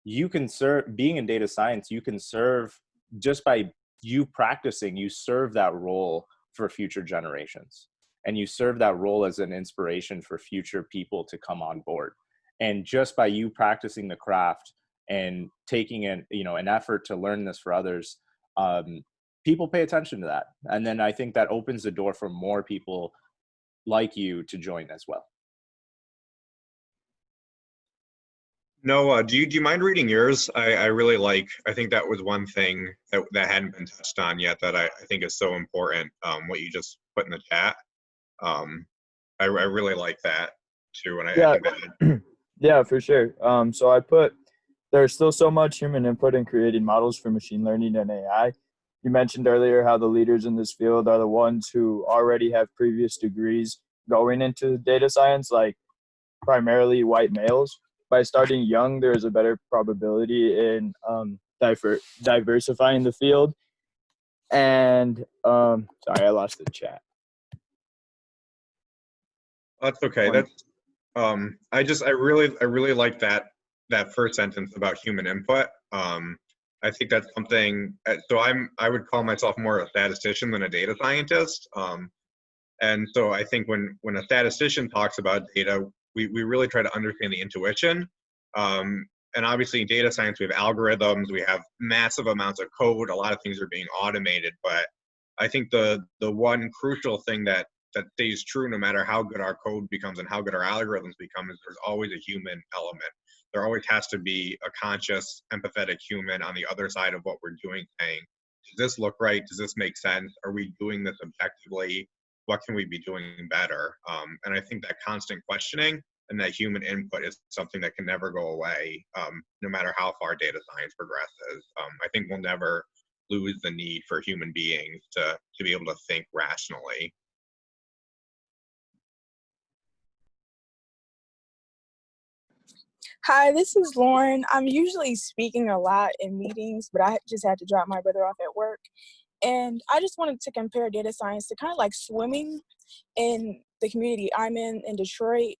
You can serve, being in data science, you can serve just by you practicing, you serve that role for future generations. And you serve that role as an inspiration for future people to come on board. And just by you practicing the craft and taking an effort to learn this for others, people pay attention to that. And then I think that opens the door for more people like you to join as well. Noah, do you mind reading yours? I really like, I think that was one thing that hadn't been touched on yet that I think is so important, what you just put in the chat. I really like that too. And I think that yeah, for sure. So I put, there's still so much human input in creating models for machine learning and AI. You mentioned earlier how the leaders in this field are the ones who already have previous degrees going into data science, like primarily white males. By starting young, there is a better probability in diversifying the field. And sorry, I lost the chat. That's okay. That's I really like that first sentence about human input. I think that's something. So I would call myself more a statistician than a data scientist. And so I think when a statistician talks about data, we really try to understand the intuition. And obviously in data science, we have algorithms, we have massive amounts of code, a lot of things are being automated. But I think the one crucial thing that stays true no matter how good our code becomes and how good our algorithms become is there's always a human element. There always has to be a conscious, empathetic human on the other side of what we're doing, saying, does this look right? Does this make sense? Are we doing this objectively? What can we be doing better? And I think that constant questioning and that human input is something that can never go away, no matter how far data science progresses. I think we'll never lose the need for human beings to be able to think rationally. Hi, this is Lauren. I'm usually speaking a lot in meetings, but I just had to drop my brother off at work. And I just wanted to compare data science to kind of like swimming. In the community I'm in Detroit.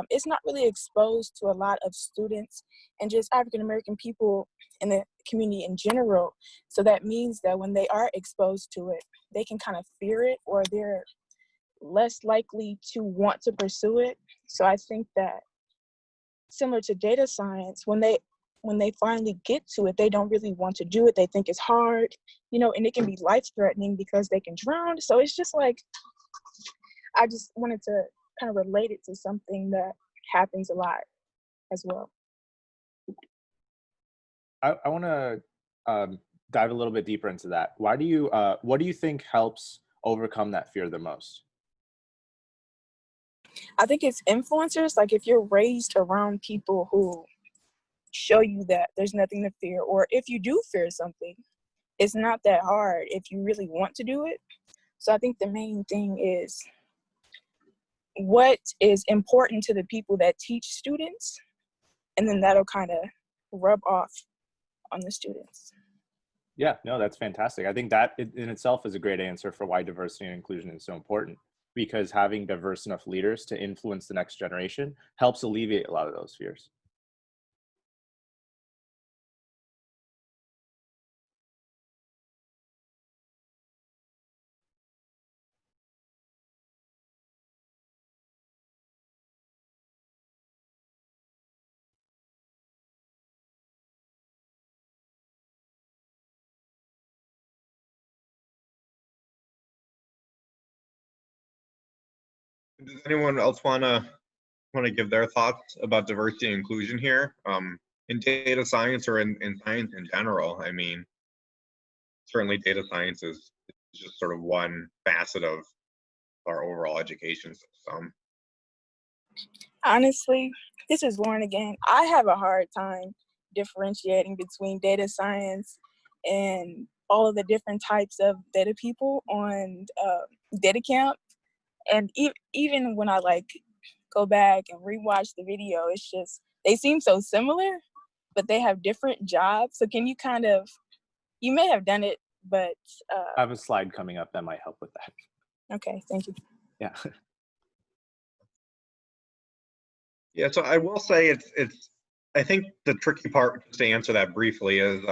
It's not really exposed to a lot of students and just African-American people in the community in general. So that means that when they are exposed to it, they can kind of fear it, or they're less likely to want to pursue it. So I think that similar to data science, when they finally get to it, they don't really want to do it. They think it's hard, and it can be life-threatening because they can drown. So it's just like, I just wanted to kind of relate it to something that happens a lot as well. I want to dive a little bit deeper into that. What do you think helps overcome that fear the most? I think it's influencers. Like if you're raised around people who show you that there's nothing to fear, or if you do fear something, it's not that hard if you really want to do it. So I think the main thing is what is important to the people that teach students, and then that'll kind of rub off on the students. Yeah, no, that's fantastic. I think that in itself is a great answer for why diversity and inclusion is so important, because having diverse enough leaders to influence the next generation helps alleviate a lot of those fears. Does anyone else want to give their thoughts about diversity and inclusion here, in data science or in science in general? I mean, certainly data science is just sort of one facet of our overall education system. Honestly, this is Lauren again. I have a hard time differentiating between data science and all of the different types of data people on data camp. And even when I go back and rewatch the video, it's just, they seem so similar, but they have different jobs. So can you you may have done it, but I have a slide coming up that might help with that. Okay, thank you. Yeah. Yeah, so I will say I think the tricky part, just to answer that briefly, is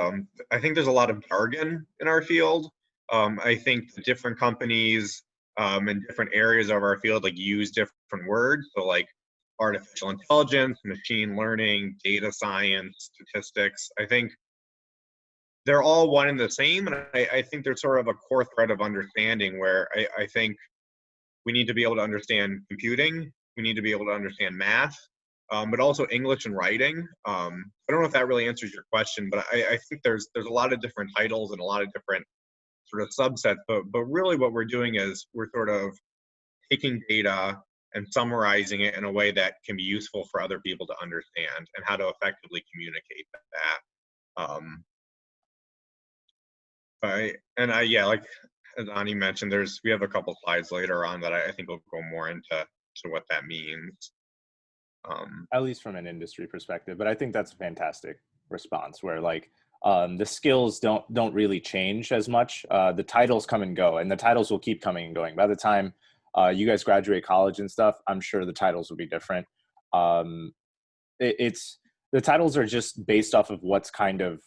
I think there's a lot of jargon in our field. I think the different companies in different areas of our field like use different words. So like artificial intelligence, machine learning, data science, statistics. I think they're all one and the same. And I think there's sort of a core thread of understanding where I think we need to be able to understand computing. We need to be able to understand math, but also English and writing. I don't know if that really answers your question, but I think there's a lot of different titles and a lot of different sort of subsets. But really what we're doing is we're sort of taking data and summarizing it in a way that can be useful for other people to understand and how to effectively communicate that. Yeah, like as Ani mentioned, we have a couple slides later on that I think will go more into what that means. At least from an industry perspective, but I think that's a fantastic response where like the skills don't really change as much. The titles come and go, and the titles will keep coming and going. By the time you guys graduate college and stuff, I'm sure the titles will be different. The titles are just based off of what's kind of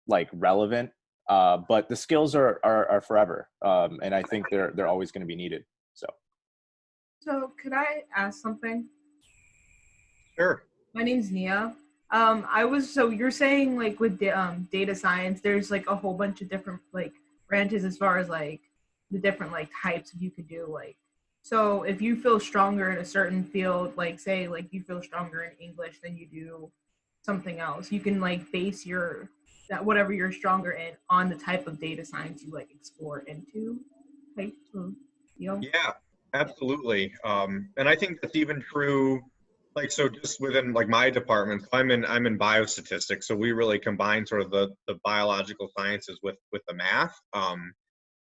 like relevant, but the skills are forever, and I think they're always going to be needed. So could I ask something? Sure. My name's Nia. So you're saying like with data science, there's like a whole bunch of different like branches as far as like the different like types you could do. Like, so if you feel stronger in a certain field, like say like you feel stronger in English than you do something else, you can like base that whatever you're stronger in on the type of data science you like explore into. Type of deal. Yeah, absolutely. And I think that's even true. Like, so just within like my department, I'm in biostatistics, so we really combine sort of the biological sciences with the math.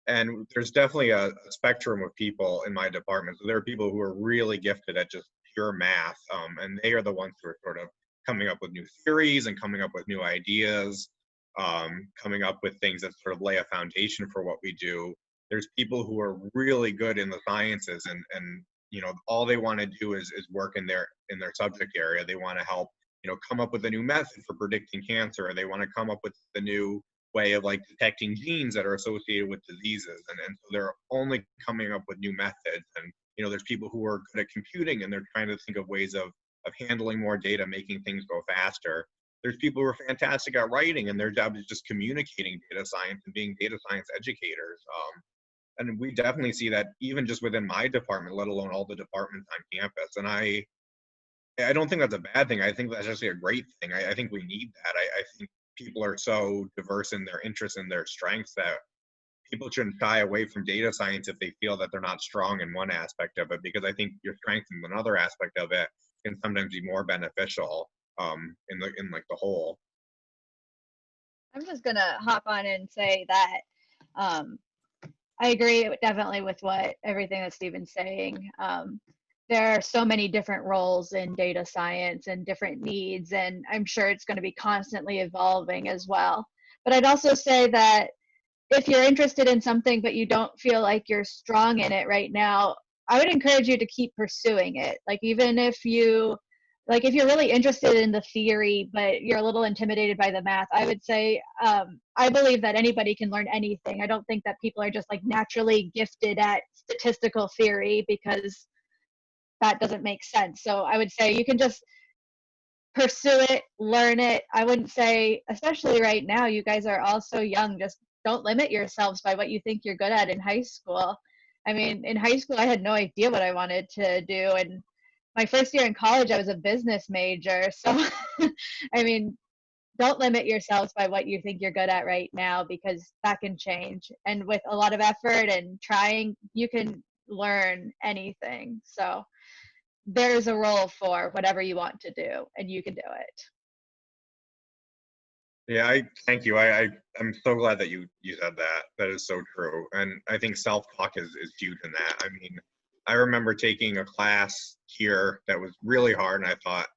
And there's definitely a spectrum of people in my department. So there are people who are really gifted at just pure math, and they are the ones who are sort of coming up with new theories and coming up with new ideas, coming up with things that sort of lay a foundation for what we do. There's people who are really good in the sciences, and you know, all they want to do is work in their subject area. They want to help, you know, come up with a new method for predicting cancer, or they want to come up with the new way of like detecting genes that are associated with diseases, and so they're only coming up with new methods. And you know, there's people who are good at computing, and they're trying to think of ways of handling more data, making things go faster. There's people who are fantastic at writing, and their job is just communicating data science and being data science educators. And we definitely see that even just within my department, let alone all the departments on campus. And I don't think that's a bad thing. I think that's actually a great thing. I think we need that. I think people are so diverse in their interests and their strengths that people shouldn't shy away from data science if they feel that they're not strong in one aspect of it, because I think your strength in another aspect of it can sometimes be more beneficial in like the whole. I'm just gonna hop on and say that I agree definitely with everything that Stephen's saying. There are so many different roles in data science and different needs, and I'm sure it's going to be constantly evolving as well. But I'd also say that if you're interested in something but you don't feel like you're strong in it right now, I would encourage you to keep pursuing it. Like, even if you're really interested in the theory but you're a little intimidated by the math, I would say I believe that anybody can learn anything. I don't think that people are just like naturally gifted at statistical theory, because that doesn't make sense. So I would say you can just pursue it, learn it. I wouldn't say, especially right now, you guys are all so young, just don't limit yourselves by what you think you're good at in high school. I mean, in high school, I had no idea what I wanted to do. And my first year in college, I was a business major. So, I mean, don't limit yourselves by what you think you're good at right now, because that can change. And with a lot of effort and trying, you can learn anything. So there's a role for whatever you want to do, and you can do it. Yeah, thank you. I'm so glad that you said that. That is so true. And I think self-talk is huge in that. I mean, I remember taking a class here that was really hard, and I thought,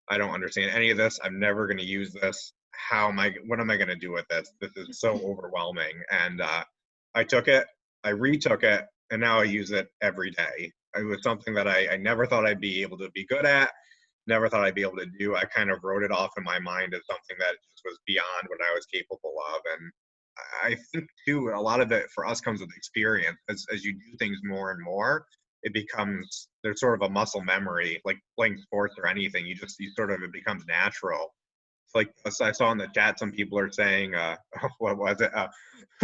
I don't understand any of this. I'm never going to use this. What am I going to do with this? This is so overwhelming. And I took it, I retook it, and now I use it every day. It was something that I never thought I'd be able to be good at. never thought I'd be able to do. I kind of wrote it off in my mind as something that just was beyond what I was capable of. And I think too, a lot of it for us comes with experience. As you do things more and more, it becomes, there's sort of a muscle memory, like playing sports or anything. You sort of, it becomes natural. It's like, I saw in the chat, some people are saying, what was it?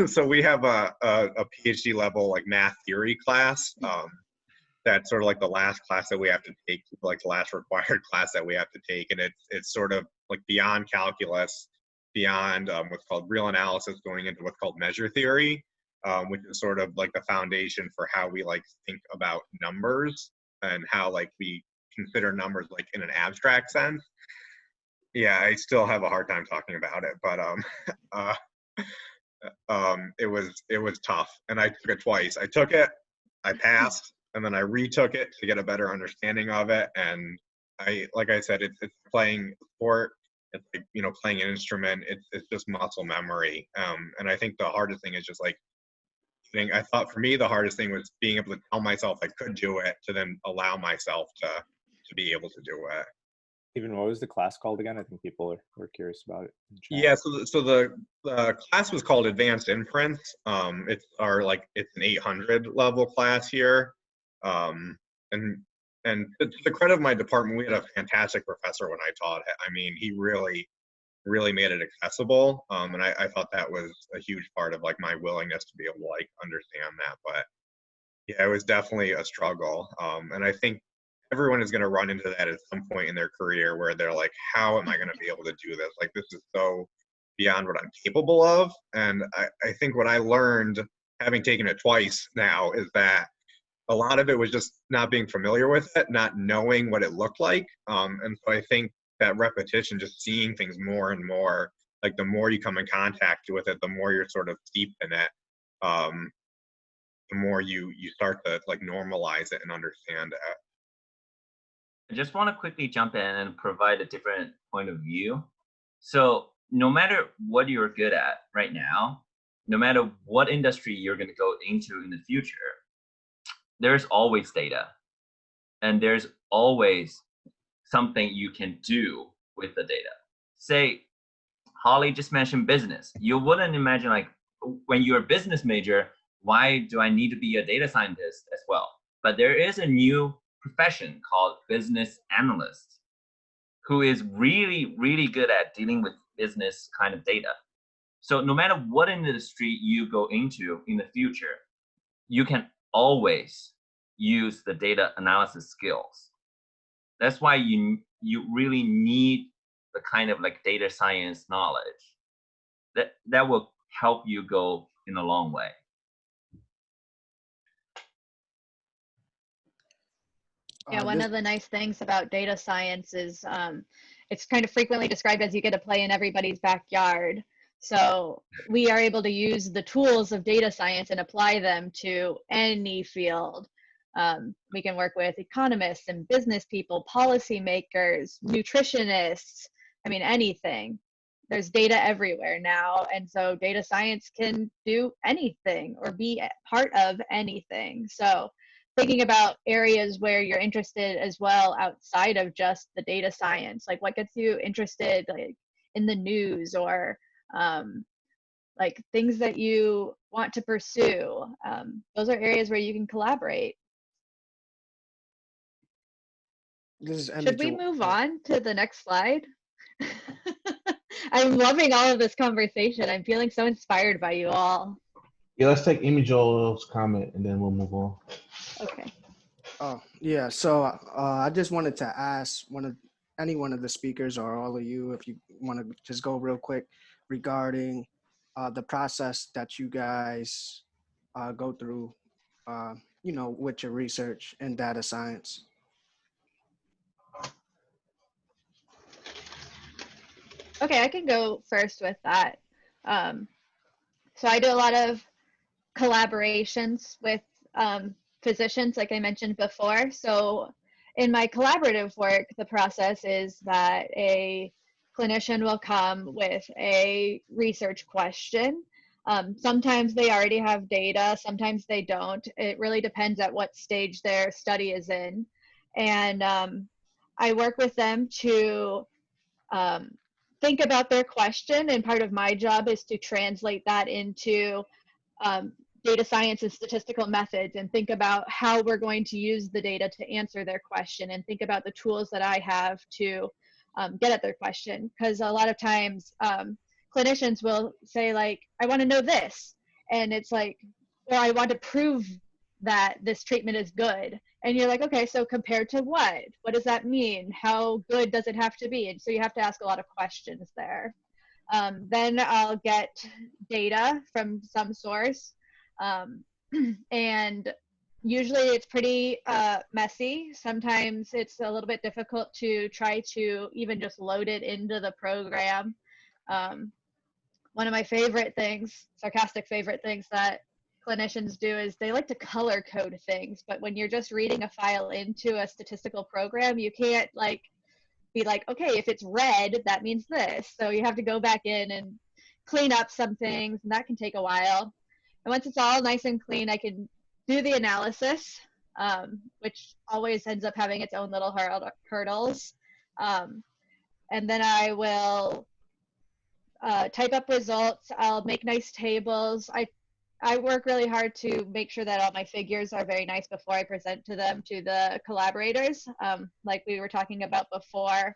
So we have a PhD level like math theory class. That's sort of like the last class that we have to take, like the last required class that we have to take. And it's sort of like beyond calculus, beyond what's called real analysis, going into what's called measure theory, which is sort of like the foundation for how we like think about numbers and how like we consider numbers like in an abstract sense. Yeah, I still have a hard time talking about it, but it was tough, and I took it twice. I took it, I passed, and then I retook it to get a better understanding of it. And like I said, it's playing sport, it's like, you know, playing an instrument. It's just muscle memory. And I think the hardest thing is just like, I thought for me the hardest thing was being able to tell myself I could do it, to then allow myself to be able to do it. Even what was the class called again? I think people were curious about it. Yeah, so the class was called Advanced Inference. It's an 800 level class here. And to the credit of my department, we had a fantastic professor when I taught it. I mean, he really made it accessible. And I thought that was a huge part of like my willingness to be able to like understand that. But yeah, it was definitely a struggle. And I think everyone is going to run into that at some point in their career where they're like, how am I going to be able to do this? Like, this is so beyond what I'm capable of. And I think what I learned, having taken it twice now, is that a lot of it was just not being familiar with it, not knowing what it looked like. And so I think that repetition, just seeing things more and more, like the more you come in contact with it, the more you're sort of steeped in it, the more you start to like normalize it and understand it. I just want to quickly jump in and provide a different point of view. So no matter what you're good at right now, no matter what industry you're going to go into in the future, there's always data, and there's always something you can do with the data. Say, Holly just mentioned business. You wouldn't imagine, like, when you're a business major, why do I need to be a data scientist as well? But there is a new profession called business analyst, who is really, really good at dealing with business kind of data. So no matter what industry you go into in the future, you can always use the data analysis skills. That's why you really need the kind of like data science knowledge that will help you go in a long way. Yeah, one of the nice things about data science is it's kind of frequently described as you get to play in everybody's backyard. So we are able to use the tools of data science and apply them to any field. We can work with economists and business people, policymakers, nutritionists, I mean, anything. There's data everywhere now. And so data science can do anything or be part of anything. So thinking about areas where you're interested as well outside of just the data science, like what gets you interested like in the news or like things that you want to pursue. Those are areas where you can collaborate. Should we move on to the next slide? I'm loving all of this conversation. I'm feeling so inspired by you all. Yeah, let's take Amy Joel's comment and then we'll move on. Okay. Oh, yeah. So I just wanted to ask any one of the speakers or all of you, if you want to just go real quick regarding the process that you guys go through, you know, with your research in data science. Okay, I can go first with that. So I do a lot of collaborations with physicians, like I mentioned before. So in my collaborative work, the process is that a clinician will come with a research question. Sometimes they already have data, sometimes they don't. It really depends at what stage their study is in. And I work with them to think about their question, and part of my job is to translate that into data science and statistical methods, and think about how we're going to use the data to answer their question, and think about the tools that I have to get at their question. Because a lot of times clinicians will say, like, I want to know this, and it's like, or I want to prove that this treatment is good. And you're like, okay, so compared to what? What does that mean? How good does it have to be? And so you have to ask a lot of questions there. Then I'll get data from some source. And usually it's pretty messy. Sometimes it's a little bit difficult to try to even just load it into the program. One of my favorite things, sarcastic favorite things that clinicians do is they like to color code things, but when you're just reading a file into a statistical program, you can't like be like, okay, if it's red, that means this. So you have to go back in and clean up some things, and that can take a while. And once it's all nice and clean, I can do the analysis, which always ends up having its own little hurdles. And then I will type up results. I'll make nice tables. I work really hard to make sure that all my figures are very nice before I present to them, to the collaborators. Like we were talking about before,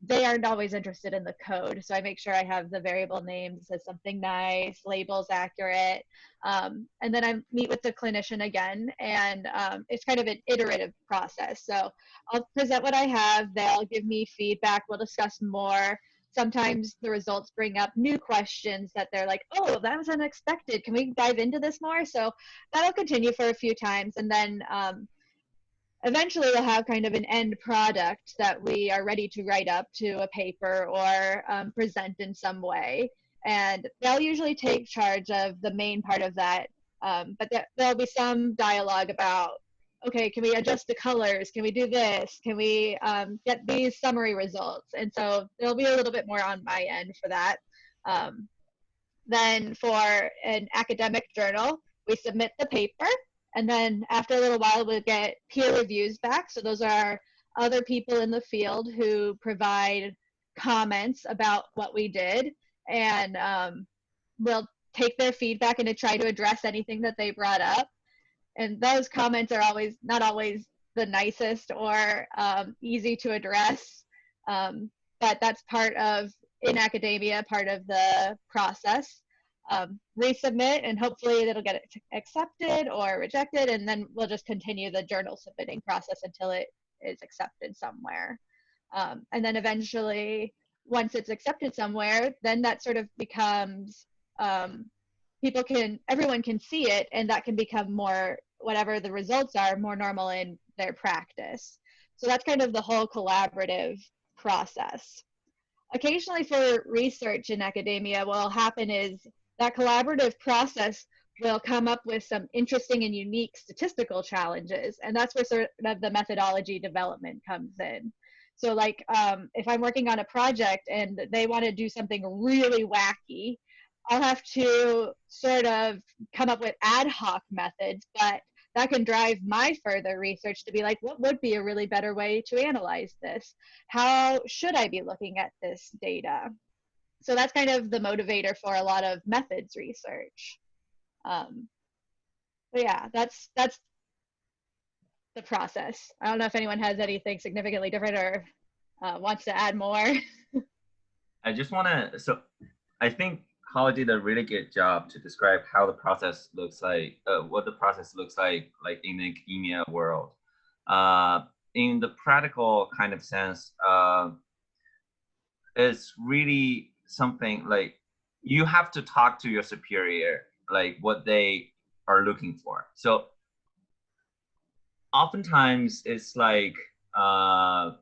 they aren't always interested in the code. So I make sure I have the variable names as something nice, labels accurate. And then I meet with the clinician again, and it's kind of an iterative process. So I'll present what I have, they'll give me feedback, we'll discuss more. Sometimes the results bring up new questions that they're like, oh, that was unexpected. Can we dive into this more? So that'll continue for a few times. And then eventually we'll have kind of an end product that we are ready to write up to a paper or present in some way. And they'll usually take charge of the main part of that. But there'll be some dialogue about, okay, can we adjust the colors? Can we do this? Can we get these summary results? And so there'll be a little bit more on my end for that. Then for an academic journal, we submit the paper, and then after a little while, we'll get peer reviews back. So those are other people in the field who provide comments about what we did, and we'll take their feedback and to try to address anything that they brought up. And those comments are not always the nicest or easy to address, but that's part of, in academia, part of the process. Resubmit, and hopefully it'll get accepted or rejected, and then we'll just continue the journal submitting process until it is accepted somewhere. And then eventually, once it's accepted somewhere, then that sort of becomes, everyone can see it, and that can become more, whatever the results are, more normal in their practice. So that's kind of the whole collaborative process. Occasionally for research in academia, what will happen is that collaborative process will come up with some interesting and unique statistical challenges, and that's where sort of the methodology development comes in. So like if I'm working on a project and they want to do something really wacky, I'll have to sort of come up with ad hoc methods, but that can drive my further research to be like, what would be a really better way to analyze this? How should I be looking at this data? So that's kind of the motivator for a lot of methods research. But yeah, that's the process. I don't know if anyone has anything significantly different or wants to add more. I just want to, so I think Holly did a really good job to describe how the process looks like, what the process looks like in the academia world. In the practical kind of sense, it's really something like you have to talk to your superior, like what they are looking for. So oftentimes it's like an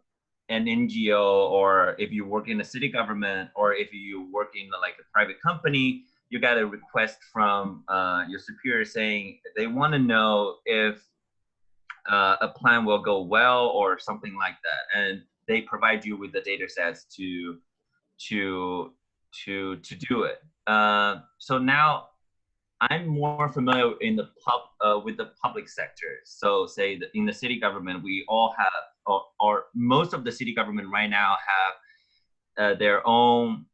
NGO, or if you work in a city government, or if you work in like a private company, you got a request from your superior saying they want to know if a plan will go well or something like that, and they provide you with the data sets to do it. So now I'm more familiar in the with the public sector. So say that in the city government, we all have or most of the city government right now have their own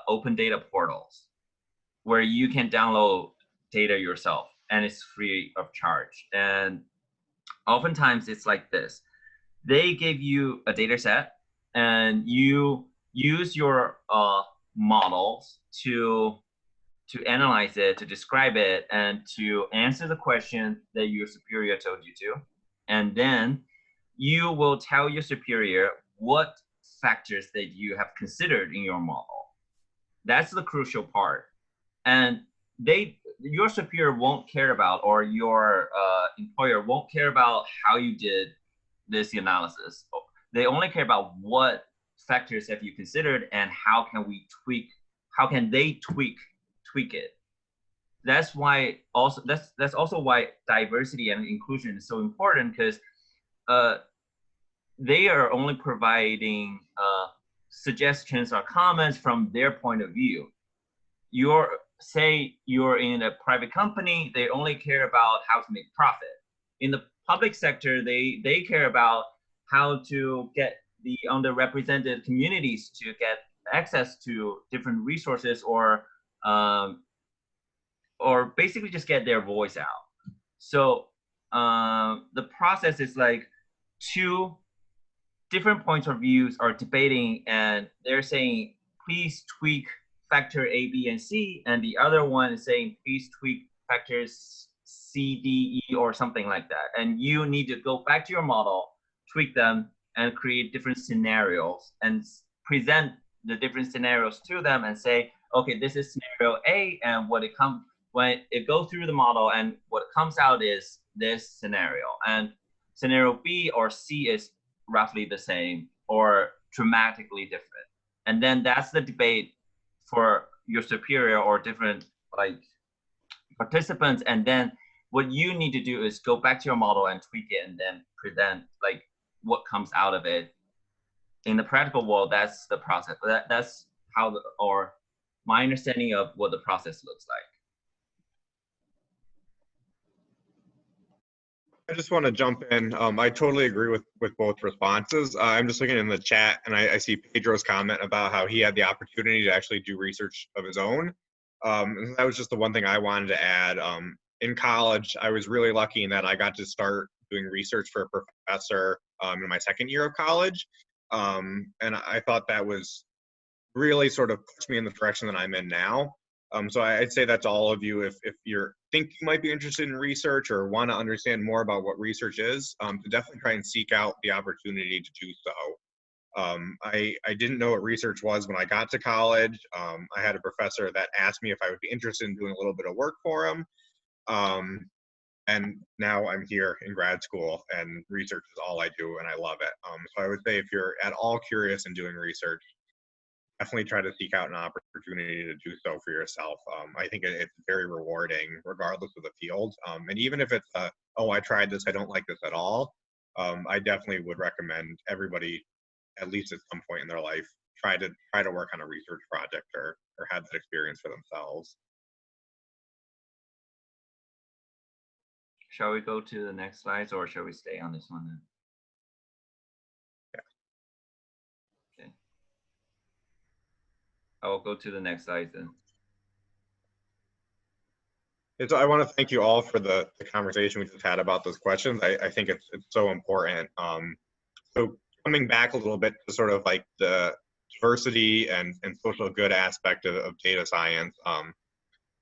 open data portals where you can download data yourself, and it's free of charge. And oftentimes it's like this. They give you a data set, and you use your models to analyze it, to describe it, and to answer the question that your superior told you to. And then you will tell your superior what factors that you have considered in your model. That's the crucial part. And your superior won't care about, or your employer won't care about how you did this analysis. They only care about what factors have you considered, and how can they tweak it. That's why also that's also why diversity and inclusion is so important, because they are only providing suggestions or comments from their point of view. Say you're in a private company, they only care about how to make profit. In the public sector, they care about how to get the underrepresented communities to get access to different resources, or basically just get their voice out. So the process is like two different points of views are debating, and they're saying, please tweak factor A, B, and C, and the other one is saying, please tweak factors C, D, E, or something like that. And you need to go back to your model, tweak them, and create different scenarios, and present the different scenarios to them, and say, okay, this is scenario A, and when it goes through the model, and what comes out is this scenario, and scenario B or C is roughly the same or dramatically different. And then that's the debate for your superior or different participants. And then what you need to do is go back to your model and tweak it, and then present what comes out of it. In the practical world, that's the process. That's how or my understanding of what the process looks like. I just want to jump in. I totally agree with both responses. I'm just looking in the chat, and I see Pedro's comment about how he had the opportunity to actually do research of his own. And that was just the one thing I wanted to add. In college, I was really lucky in that I got to start doing research for a professor in my second year of college. And I thought that was really sort of pushed me in the direction that I'm in now. So I'd say that to all of you, if you think you might be interested in research or want to understand more about what research is, to definitely try and seek out the opportunity to do so. I didn't know what research was when I got to college. I had a professor that asked me if I would be interested in doing a little bit of work for him. And now I'm here in grad school, and research is all I do, and I love it. So I would say if you're at all curious in doing research, definitely try to seek out an opportunity to do so for yourself. I think it's very rewarding regardless of the field. And even if it's oh, I tried this, I don't like this at all, I definitely would recommend everybody, at least at some point in their life, try to work on a research project or have that experience for themselves. Shall we go to the next slides, or shall we stay on this one then? Yeah. Okay. I will go to the next slide then. So I want to thank you all for the conversation we just had about those questions. I think it's so important. So coming back a little bit to sort of like the diversity and social good aspect of data science,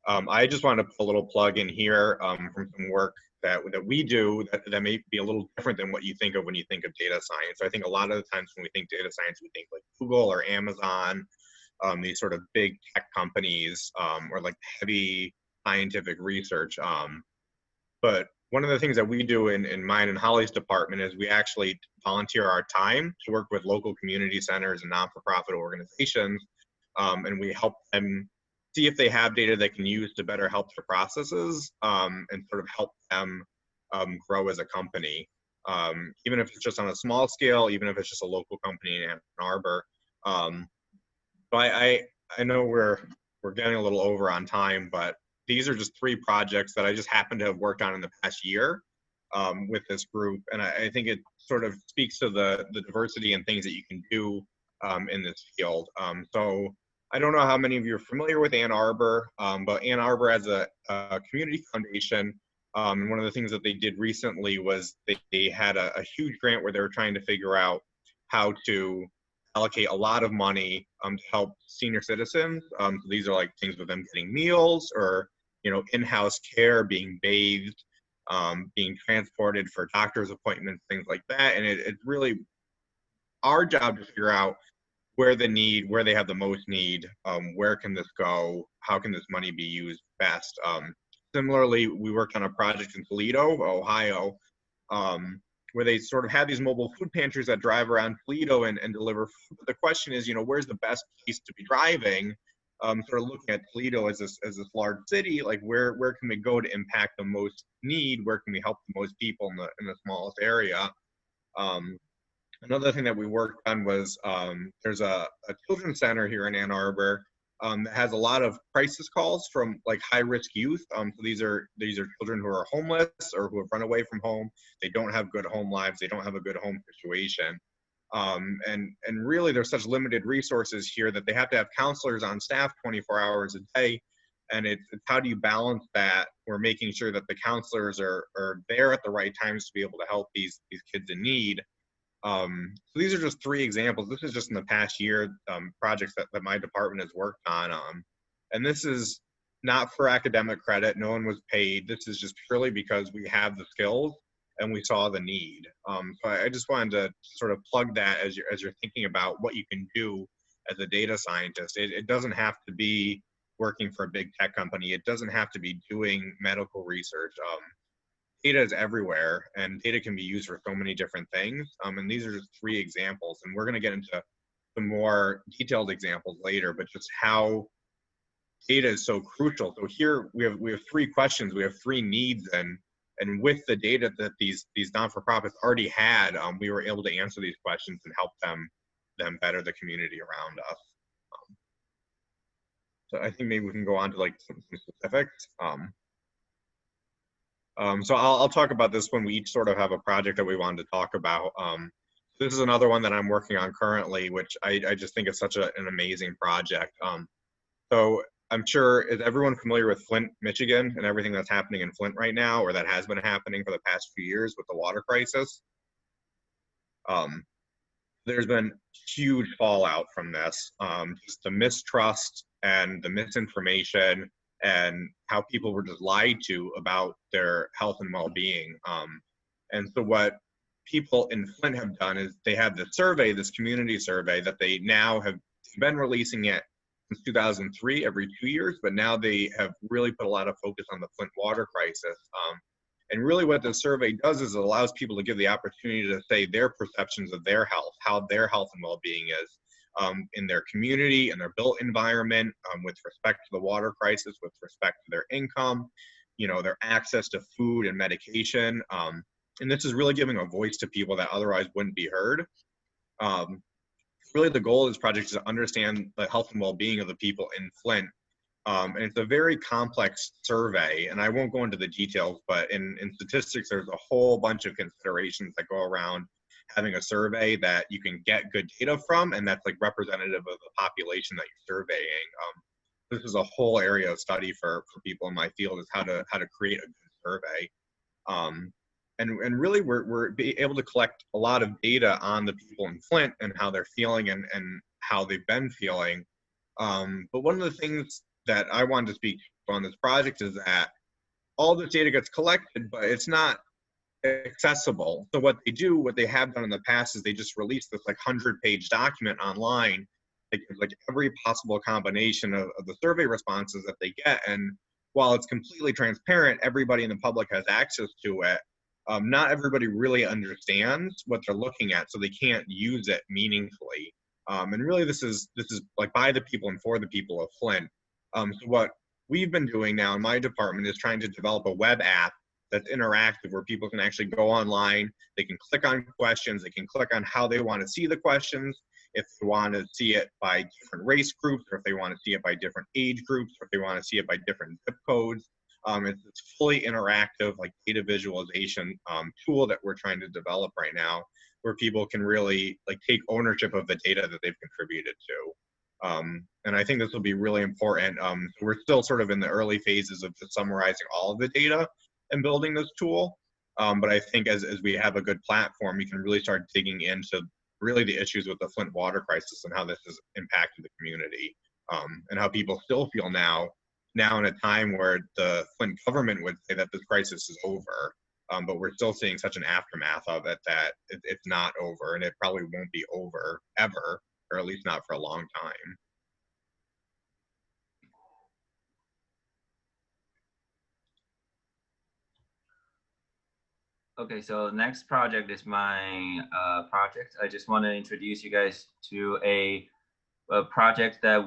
I just wanted to put a little plug in here from some work that we do that may be a little different than what you think of when you think of data science. I think a lot of the times when we think data science, we think like Google or Amazon, these sort of big tech companies, or like heavy scientific research. But one of the things that we do in mine and Holly's department is we actually volunteer our time to work with local community centers and non-for-profit organizations, and we help them see if they have data they can use to better help their processes, and sort of help them grow as a company, even if it's just on a small scale, even if it's just a local company in Ann Arbor. So I know we're getting a little over on time, but these are just 3 projects that I just happen to have worked on in the past year. with this group, and I think it sort of speaks to the diversity and things that you can do in this field. So I don't know how many of you are familiar with Ann Arbor, but Ann Arbor has a community foundation. And one of the things that they did recently was they had a huge grant where they were trying to figure out how to allocate a lot of money to help senior citizens. So these are like things with them getting meals, or in-house care, being bathed, being transported for doctor's appointments, things like that. And it's really our job to figure out where they have the most need, where can this go, how can this money be used best. Similarly, we worked on a project in Toledo, Ohio, where they sort of have these mobile food pantries that drive around Toledo and deliver food. The question is, where's the best place to be driving? Sort of looking at Toledo as this large city, like where can we go to impact the most need? Where can we help the most people in the smallest area? Another thing that we worked on was there's a children's center here in Ann Arbor that has a lot of crisis calls from like high-risk youth. So these are children who are homeless or who have run away from home. They don't have good home lives. They don't have a good home situation. And really there's such limited resources here that they have to have counselors on staff 24 hours a day. And it's how do you balance that? We're making sure that the counselors are there at the right times to be able to help these kids in need. So these are just 3 examples. This is just in the past year, projects that my department has worked on. And this is not for academic credit. No one was paid. This is just purely because we have the skills and we saw the need. So I just wanted to sort of plug that as you're thinking about what you can do as a data scientist. It doesn't have to be working for a big tech company. It doesn't have to be doing medical research. Data is everywhere, and data can be used for so many different things. And these are just 3 examples, and we're going to get into some more detailed examples later, but just how data is so crucial. So here we have 3 questions, we have 3 needs, and with the data that these non-for-profits already had, we were able to answer these questions and help them better the community around us. So I think maybe we can go on to like some specifics. So I'll talk about this when we each sort of have a project that we wanted to talk about. This is another one that I'm working on currently, which I just think is such an amazing project. So I'm sure, is everyone familiar with Flint, Michigan, and everything that's happening in Flint right now, or that has been happening for the past few years with the water crisis? There's been huge fallout from this, just the mistrust and the misinformation, and how people were just lied to about their health and well-being. And so what people in Flint have done is they have this survey, this community survey, that they now have been releasing it since 2003 every 2 years, but now they have really put a lot of focus on the Flint water crisis. And really what the survey does is it allows people to give the opportunity to say their perceptions of their health, how their health and well-being is in their community, in their built environment, with respect to the water crisis, with respect to their income, their access to food and medication. And this is really giving a voice to people that otherwise wouldn't be heard. Really the goal of this project is to understand the health and well-being of the people in Flint. And it's a very complex survey, and I won't go into the details, but in statistics, there's a whole bunch of considerations that go around having a survey that you can get good data from, and that's like representative of the population that you're surveying. This is a whole area of study for people in my field, is how to create a good survey. And really we're able to collect a lot of data on the people in Flint and how they're feeling and how they've been feeling. But one of the things that I wanted to speak on this project is that all this data gets collected, but it's not accessible. So what they have done in the past is they just release this like 100-page document online that gives like every possible combination of the survey responses that they get. And while it's completely transparent, everybody in the public has access to it. Not everybody really understands what they're looking at, so they can't use it meaningfully. And really this is like by the people and for the people of Flint. So what we've been doing now in my department is trying to develop a web app that's interactive, where people can actually go online, they can click on questions, they can click on how they want to see the questions, if they want to see it by different race groups, or if they want to see it by different age groups, or if they want to see it by different zip codes. It's this fully interactive, like data visualization tool that we're trying to develop right now, where people can really like take ownership of the data that they've contributed to. And I think this will be really important. So we're still sort of in the early phases of just summarizing all of the data and building this tool. But I think as we have a good platform, we can really start digging into really the issues with the Flint water crisis and how this has impacted the community, and how people still feel now in a time where the Flint government would say that this crisis is over, but we're still seeing such an aftermath of it that it's not over, and it probably won't be over ever, or at least not for a long time. Okay, so next project is my project. I just want to introduce you guys to a project that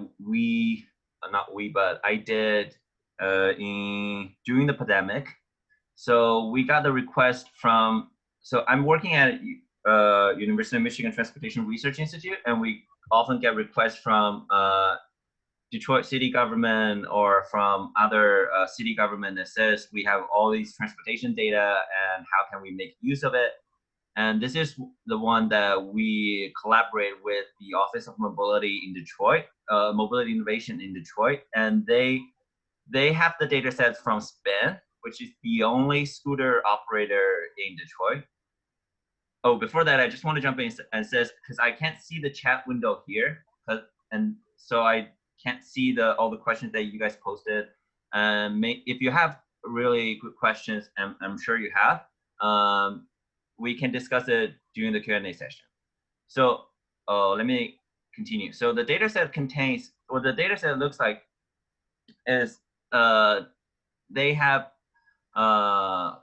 but I did during the pandemic. So we got the request from, so I'm working at University of Michigan Transportation Research Institute, and we often get requests from Detroit city government or from other city government that says we have all these transportation data and how can we make use of it. And this is the one that we collaborate with the Office of Mobility in Detroit, Mobility Innovation in Detroit, and they have the data sets from Spin, which is the only scooter operator in Detroit. Oh, before that, I just want to jump in and says, because I can't see the chat window here, and so I can't see all the questions that you guys posted. If you have really good questions, and I'm sure you have, we can discuss it during the Q&A session. So let me continue. So the data set contains, what the data set looks like is they have 4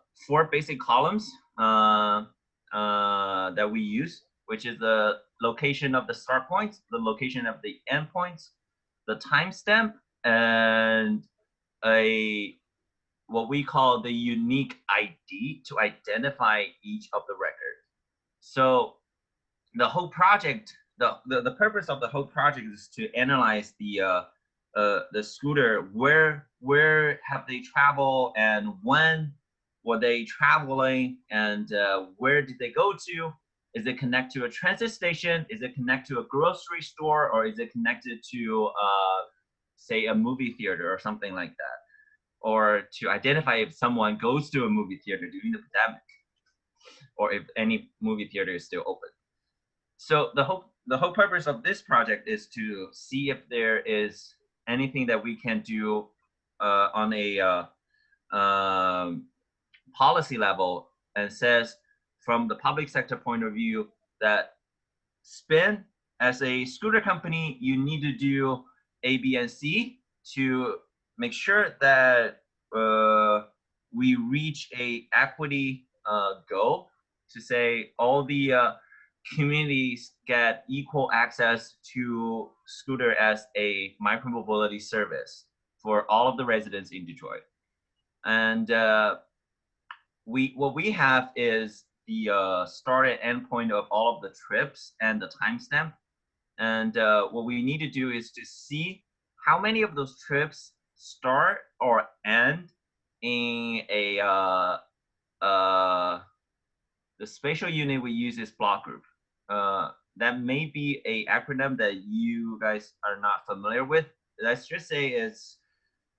basic columns that we use, which is the location of the start points, the location of the end points, the timestamp, and what we call the unique ID to identify each of the records. So the whole project, the purpose of the whole project is to analyze the scooter, where have they traveled and when were they traveling, and where did they go to? Is it connected to a transit station? Is it connected to a grocery store? Or is it connected to, say, a movie theater or something like that? Or to identify if someone goes to a movie theater during the pandemic, or if any movie theater is still open. So the whole purpose of this project is to see if there is anything that we can do on a policy level, and says from the public sector point of view that Spin, as a scooter company, you need to do A, B, and C to make sure that we reach a equity goal, to say all the communities get equal access to scooter as a micromobility service for all of the residents in Detroit. And what we have is the start and end point of all of the trips and the timestamp. And what we need to do is to see how many of those trips start or end in the spatial unit we use is block group. That may be a acronym that you guys are not familiar with. Let's just say it's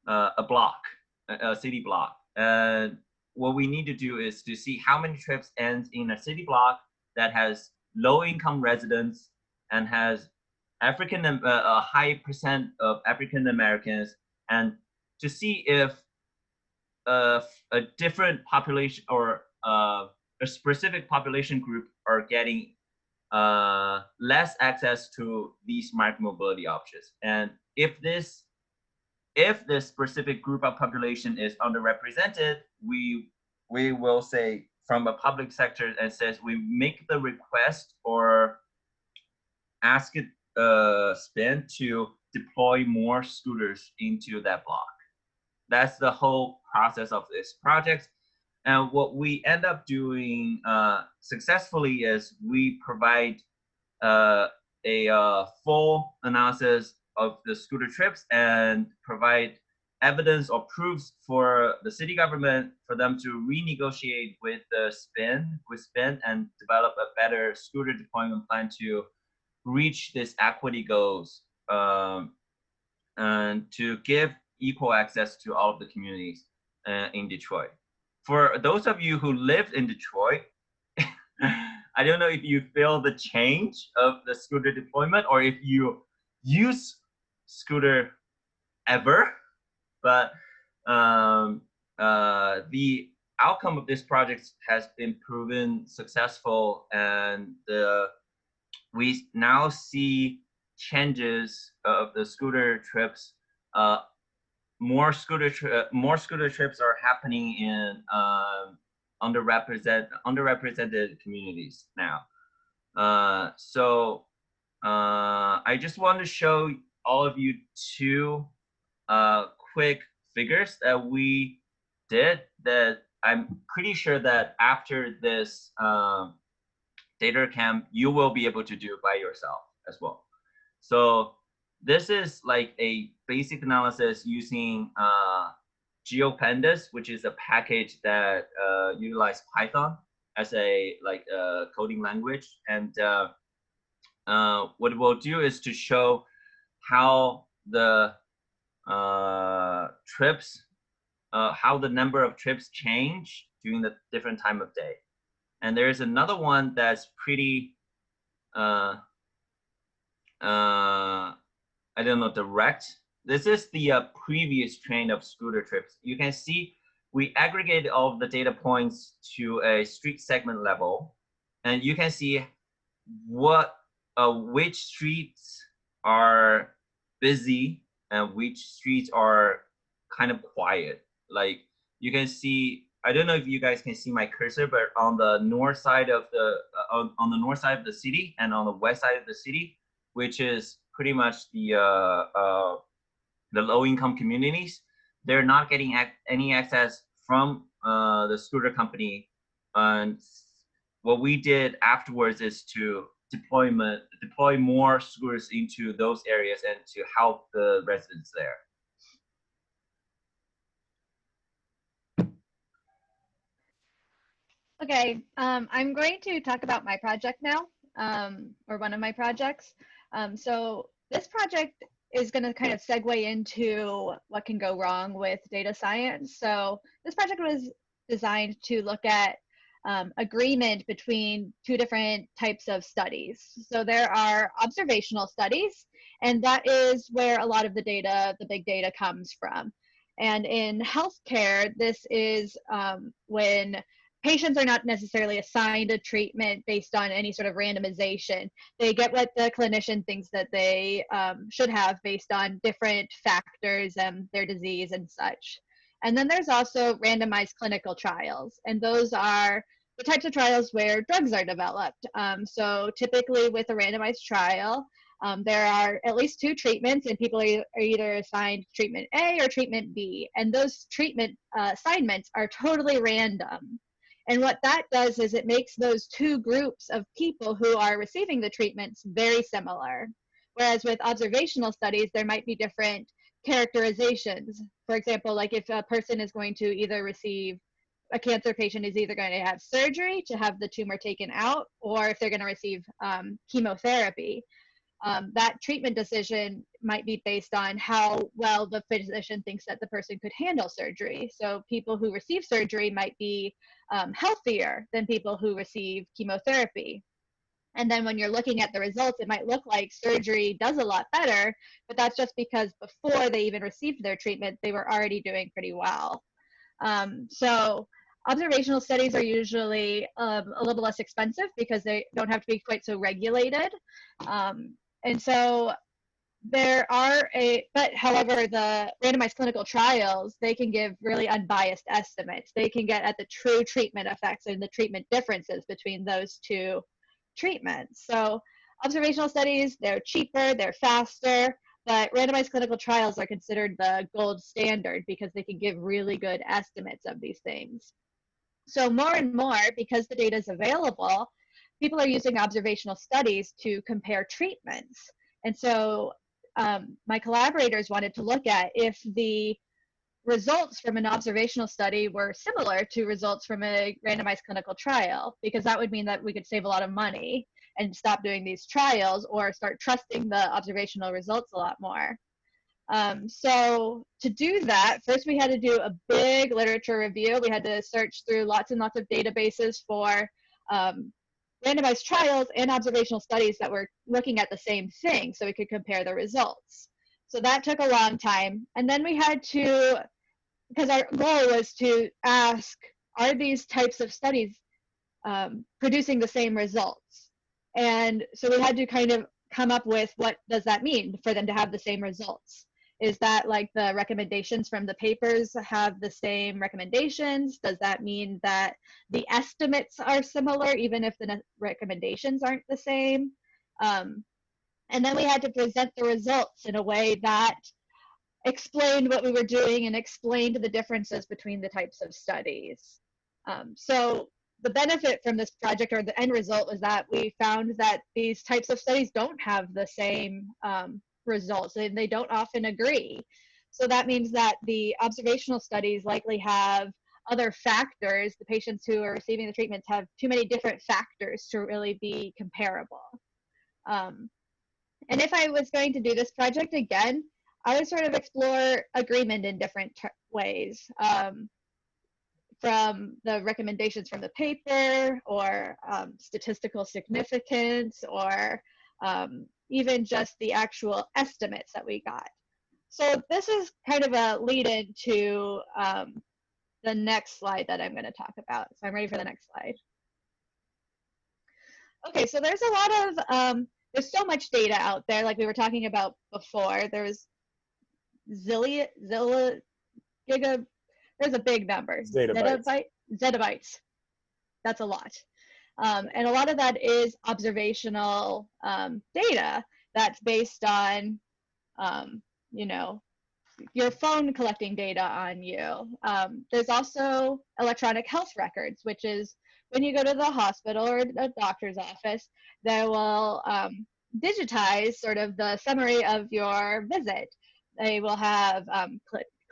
a block, a city block. And what we need to do is to see how many trips end in a city block that has low income residents and has a high percent of African Americans, and to see if a different population or a specific population group are getting less access to these micromobility options. And if this specific group of population is underrepresented, we will say from a public sector and says we make the request or ask it Spin to deploy more scooters into that block. That's the whole process of this project. And what we end up doing successfully is we provide a full analysis of the scooter trips and provide evidence or proofs for the city government for them to renegotiate with Spin and develop a better scooter deployment plan to reach this equity goals, and to give equal access to all of the communities in Detroit. For those of you who lived in Detroit, I don't know if you feel the change of the scooter deployment or if you use scooter ever, but the outcome of this project has been proven successful, and we now see changes of the scooter trips. More scooter trips are happening in underrepresented communities now. So I just want to show all of you two quick figures that we did that I'm pretty sure that after this data camp, you will be able to do by yourself as well. So this is like a basic analysis using GeoPandas, which is a package that utilizes Python as a coding language. And what we'll do is to show how the trips, how the number of trips change during the different time of day. And there's another one that's pretty, I don't know, direct. This is the previous trend of scooter trips. You can see we aggregate all of the data points to a street segment level, and you can see what which streets are busy and which streets are kind of quiet. Like you can see, I don't know if you guys can see my cursor, but on the north side of the on the north side of the city and on the west side of the city, which is pretty much the low-income communities, they're not getting any access from the scooter company. And what we did afterwards is to deploy more scooters into those areas and to help the residents there. Okay, I'm going to talk about my project now, or one of my projects. So this project is going to kind of segue into what can go wrong with data science. So this project was designed to look at agreement between two different types of studies. So there are observational studies, and that is where a lot of the data, the big data, comes from. And in healthcare, this is when patients are not necessarily assigned a treatment based on any sort of randomization. They get what the clinician thinks that they should have based on different factors and their disease and such. And then there's also randomized clinical trials, and those are the types of trials where drugs are developed. So typically with a randomized trial, there are at least two treatments, and people are either assigned treatment A or treatment B, and those treatment assignments are totally random. And what that does is it makes those two groups of people who are receiving the treatments very similar. Whereas with observational studies, there might be different characterizations. For example, like if a person is going to either receive, a cancer patient is either going to have surgery to have the tumor taken out, or if they're going to receive chemotherapy. That treatment decision might be based on how well the physician thinks that the person could handle surgery. So people who receive surgery might be healthier than people who receive chemotherapy. And then when you're looking at the results, it might look like surgery does a lot better, but that's just because before they even received their treatment, they were already doing pretty well. So observational studies are usually a little less expensive because they don't have to be quite so regulated. And so there are but however, the randomized clinical trials, they can give really unbiased estimates. They can get at the true treatment effects and the treatment differences between those two treatments. So observational studies, they're cheaper, they're faster, but randomized clinical trials are considered the gold standard because they can give really good estimates of these things. So more and more, because the data is available, people are using observational studies to compare treatments. And so my collaborators wanted to look at if the results from an observational study were similar to results from a randomized clinical trial, because that would mean that we could save a lot of money and stop doing these trials or start trusting the observational results a lot more. So to do that, first we had to do a big literature review. We had to search through lots and lots of databases for randomized trials and observational studies that were looking at the same thing so we could compare the results. So that took a long time. And then we had to, because our goal was to ask, are these types of studies producing the same results? And so we had to kind of come up with, what does that mean for them to have the same results? Is that like the recommendations from the papers have the same recommendations? Does that mean that the estimates are similar even if the recommendations aren't the same? And then we had to present the results in a way that explained what we were doing and explained the differences between the types of studies. So the benefit from this project, or the end result, was that we found that these types of studies don't have the same results, and they don't often agree. So that means that the observational studies likely have other factors. The patients who are receiving the treatments have too many different factors to really be comparable. And if I was going to do this project again, I would sort of explore agreement in different ways, from the recommendations from the paper, or statistical significance, or even just the actual estimates that we got. So this is kind of a lead into the next slide that I'm going to talk about. So I'm ready for the next slide. Okay, so there's a lot of, there's so much data out there, like we were talking about before. There's there's a big number. Zettabytes. That's a lot. And a lot of that is observational data that's based on, you know, your phone collecting data on you. There's also electronic health records, which is when you go to the hospital or a doctor's office, they will digitize sort of the summary of your visit. They will have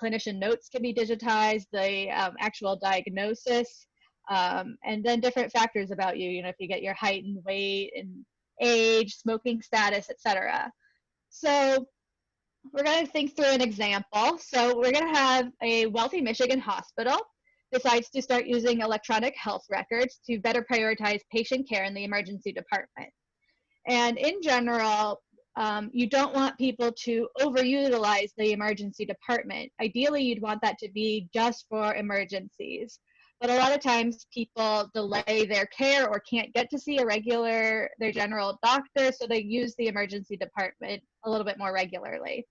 clinician notes can be digitized, the actual diagnosis, and then different factors about you, you know, if you get your height and weight and age, smoking status, etc. So we're going to think through an example. So we're going to have a wealthy Michigan hospital decides to start using electronic health records to better prioritize patient care in the emergency department. And in general, you don't want people to overutilize the emergency department. Ideally, you'd want that to be just for emergencies. But a lot of times people delay their care or can't get to see their general doctor, so they use the emergency department a little bit more regularly.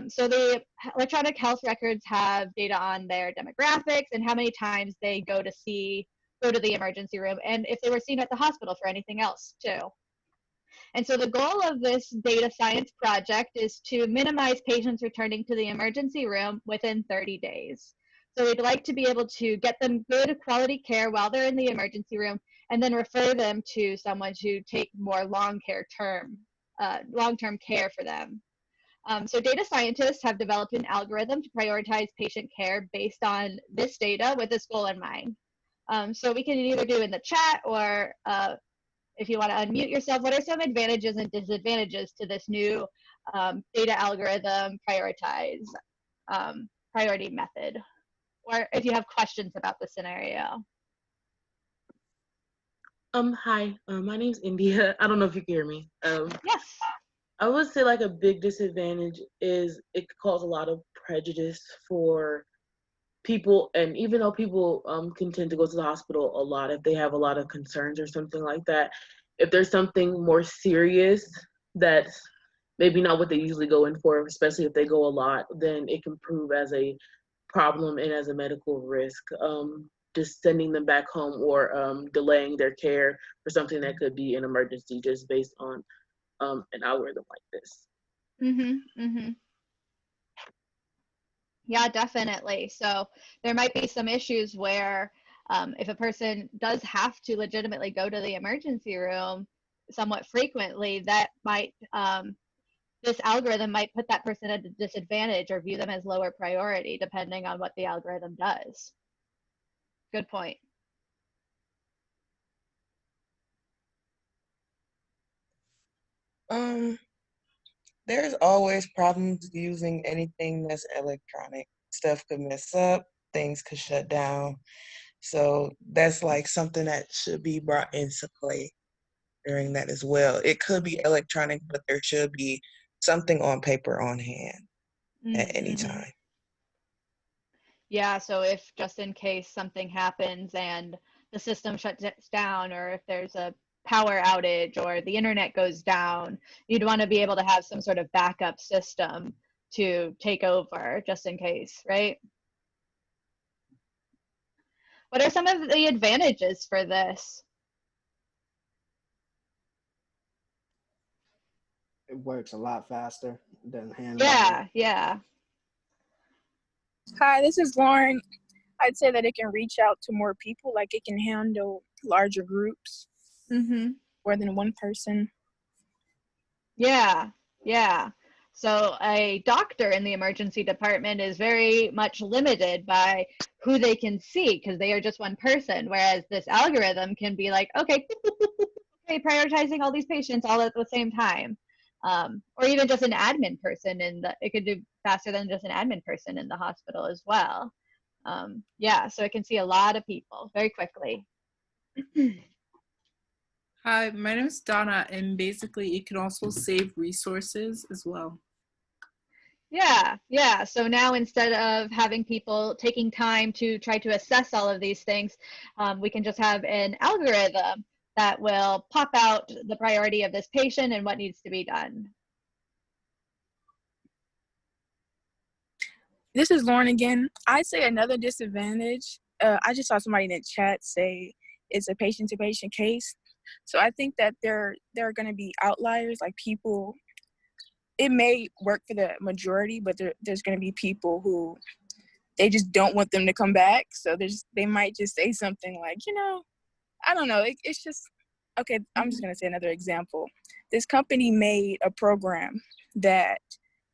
So the electronic health records have data on their demographics and how many times they go to the emergency room, and if they were seen at the hospital for anything else too. And so the goal of this data science project is to minimize patients returning to the emergency room within 30 days. So we'd like to be able to get them good quality care while they're in the emergency room, and then refer them to someone to take more long-term care for them. So data scientists have developed an algorithm to prioritize patient care based on this data with this goal in mind. So we can either do in the chat, or if you want to unmute yourself, what are some advantages and disadvantages to this new data algorithm priority method? Or if you have questions about the scenario. Hi, my name's India. I don't know if you can hear me. Yes. I would say like a big disadvantage is it could cause a lot of prejudice for people, and even though people can tend to go to the hospital a lot if they have a lot of concerns or something like that, if there's something more serious that's maybe not what they usually go in for, especially if they go a lot, then it can prove as a problem and as a medical risk. Just sending them back home, or delaying their care for something that could be an emergency just based on an algorithm like this. Yeah, definitely. So there might be some issues where if a person does have to legitimately go to the emergency room somewhat frequently, that might this algorithm might put that person at a disadvantage or view them as lower priority, depending on what the algorithm does. Good point. There's always problems using anything that's electronic. Stuff could mess up, things could shut down. So that's like something that should be brought into play during that as well. It could be electronic, but there should be something on paper on hand at any time. Yeah, so if just in case something happens and the system shuts down, or if there's a power outage or the internet goes down, you'd want to be able to have some sort of backup system to take over just in case, right? What are some of the advantages for this? It works a lot faster than hand. Yeah. Hi, this is Lauren. I'd say that it can reach out to more people, like it can handle larger groups, more than one person. Yeah. So a doctor in the emergency department is very much limited by who they can see because they are just one person, whereas this algorithm can be like, okay, prioritizing all these patients all at the same time. Or even just an admin person it could do faster than just an admin person in the hospital as well. Yeah, so it can see a lot of people very quickly. Hi, my name is Donna, and basically it can also save resources as well. Yeah. So now instead of having people taking time to try to assess all of these things, we can just have an algorithm that will pop out the priority of this patient and what needs to be done. This is Lauren again. I'd say another disadvantage, I just saw somebody in the chat say it's a patient-to-patient case. So I think that there are going to be outliers, like people, it may work for the majority, but there's going to be people who they just don't want them to come back. So they might just say something like, I don't know. It's just, okay, I'm just going to say another example. This company made a program that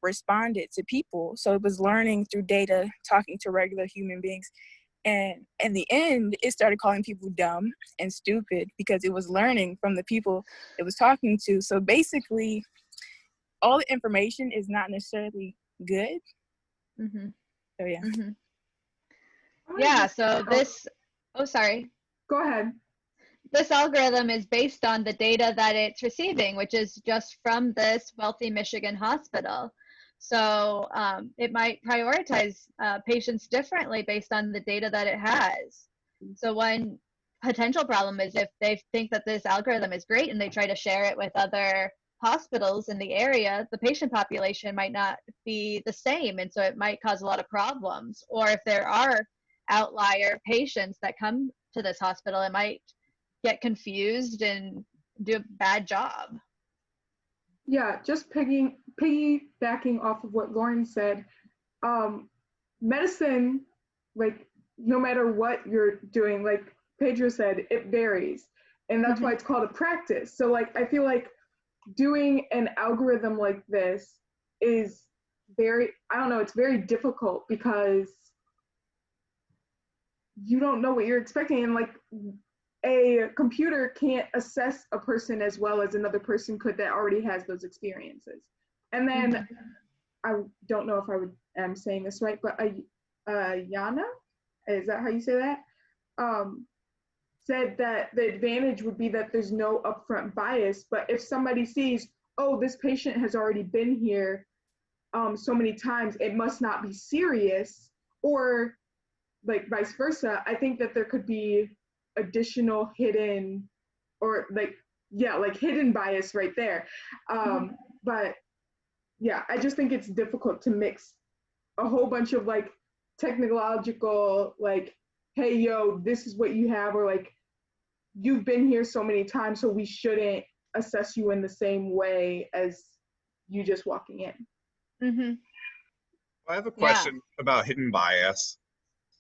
responded to people. So it was learning through data, talking to regular human beings. And in the end, it started calling people dumb and stupid because it was learning from the people it was talking to. So basically, all the information is not necessarily good. So yeah. Yeah, so this, sorry. Go ahead. This algorithm is based on the data that it's receiving, which is just from this wealthy Michigan hospital. So it might prioritize patients differently based on the data that it has. So one potential problem is if they think that this algorithm is great and they try to share it with other hospitals in the area, the patient population might not be the same. And so it might cause a lot of problems. Or if there are outlier patients that come to this hospital, it might get confused and do a bad job. Yeah, just piggybacking off of what Lauren said, medicine, like no matter what you're doing, like Pedro said, it varies. And that's why it's called a practice. So like, I feel like doing an algorithm like this is it's very difficult because you don't know what you're expecting. And like a computer can't assess a person as well as another person could that already has those experiences. And then I don't know if am saying this right, but Yana, is that how you say that? Said that the advantage would be that there's no upfront bias, but if somebody sees, oh, this patient has already been here so many times, it must not be serious, or like vice versa, I think that there could be additional hidden or hidden bias right there. But yeah, I just think it's difficult to mix a whole bunch of like technological, like, hey, yo, this is what you have, or like, you've been here so many times, so we shouldn't assess you in the same way as you just walking in. I have a question about hidden bias.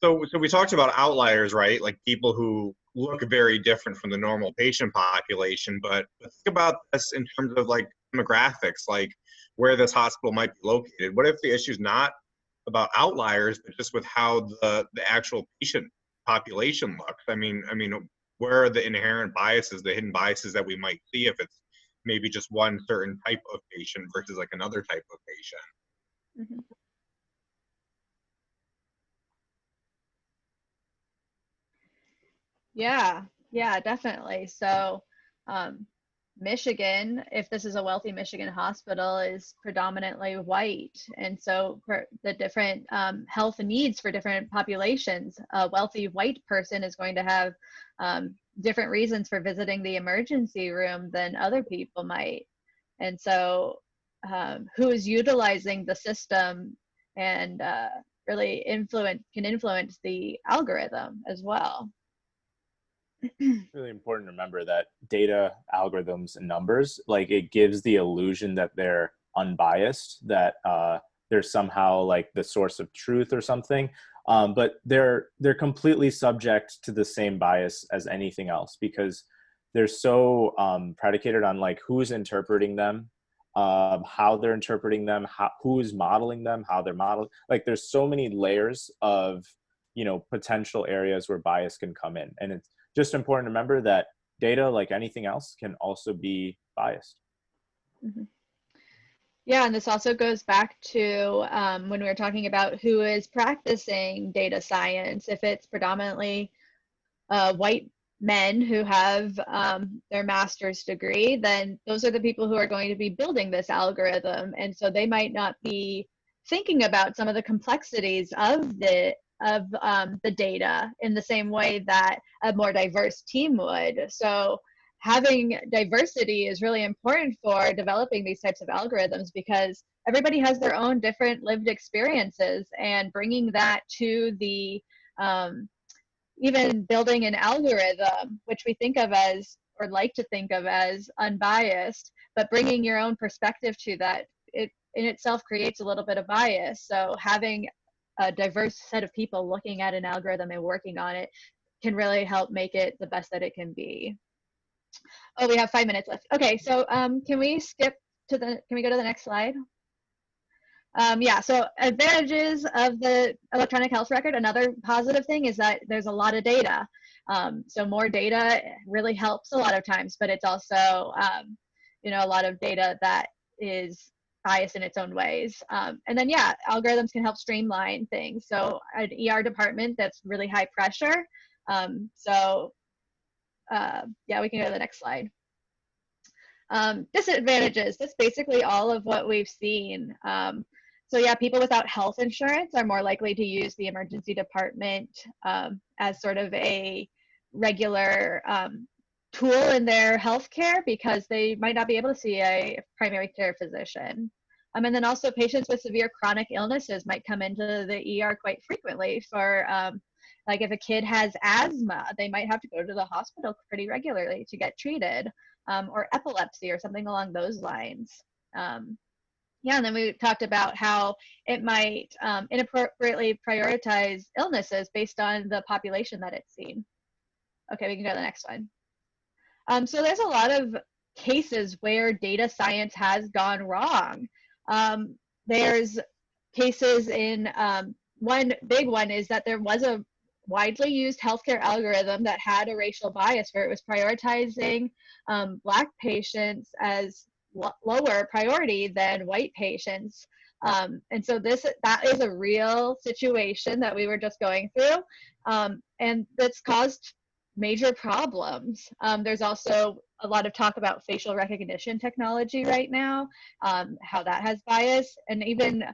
So we talked about outliers, right? Like people who look very different from the normal patient population, but think about this in terms of like demographics, like where this hospital might be located? What if the issue is not about outliers, but just with how the actual patient population looks? I mean, where are the inherent biases, the hidden biases that we might see if it's maybe just one certain type of patient versus like another type of patient? Mm-hmm. Yeah, definitely. So, Michigan, if this is a wealthy Michigan hospital, is predominantly white. And so for the different health needs for different populations, a wealthy white person is going to have different reasons for visiting the emergency room than other people might. And so who is utilizing the system and really can influence the algorithm as well. Really important to remember that data, algorithms, and numbers, like it gives the illusion that they're unbiased, that they're somehow like the source of truth or something, but they're completely subject to the same bias as anything else, because they're so predicated on like who's interpreting them, how they're interpreting them, who is modeling them, how they're modeled. Like there's so many layers of, you know, potential areas where bias can come in, and it's just important to remember that data, like anything else, can also be biased. Mm-hmm. Yeah, and this also goes back to when we were talking about who is practicing data science. If it's predominantly white men who have their master's degree, then those are the people who are going to be building this algorithm. And so they might not be thinking about some of the complexities of the data in the same way that a more diverse team would. So having diversity is really important for developing these types of algorithms, because everybody has their own different lived experiences, and bringing that to the even building an algorithm, which we think of as, or like to think of as, unbiased, but bringing your own perspective to that, it in itself creates a little bit of bias. So having a diverse set of people looking at an algorithm and working on it can really help make it the best that it can be. Oh, we have 5 minutes left. Okay, so can we go to the next slide? Yeah, so advantages of the electronic health record. Another positive thing is that there's a lot of data. So more data really helps a lot of times, but it's also, you know, a lot of data that is biased in its own ways. And then, yeah, algorithms can help streamline things. So an ER department that's really high pressure. Yeah, we can go to the next slide. Disadvantages, that's basically all of what we've seen. So yeah, people without health insurance are more likely to use the emergency department as sort of a regular tool in their healthcare, because they might not be able to see a primary care physician. And then also patients with severe chronic illnesses might come into the ER quite frequently for, like if a kid has asthma, they might have to go to the hospital pretty regularly to get treated, or epilepsy or something along those lines. Yeah, and then we talked about how it might inappropriately prioritize illnesses based on the population that it's seen. Okay, we can go to the next one. So there's a lot of cases where data science has gone wrong. There's cases in, one big one is that there was a widely used healthcare algorithm that had a racial bias, where it was prioritizing Black patients as lower priority than white patients. And so that is a real situation that we were just going through, and that's caused major problems. There's also a lot of talk about facial recognition technology right now, how that has bias, and even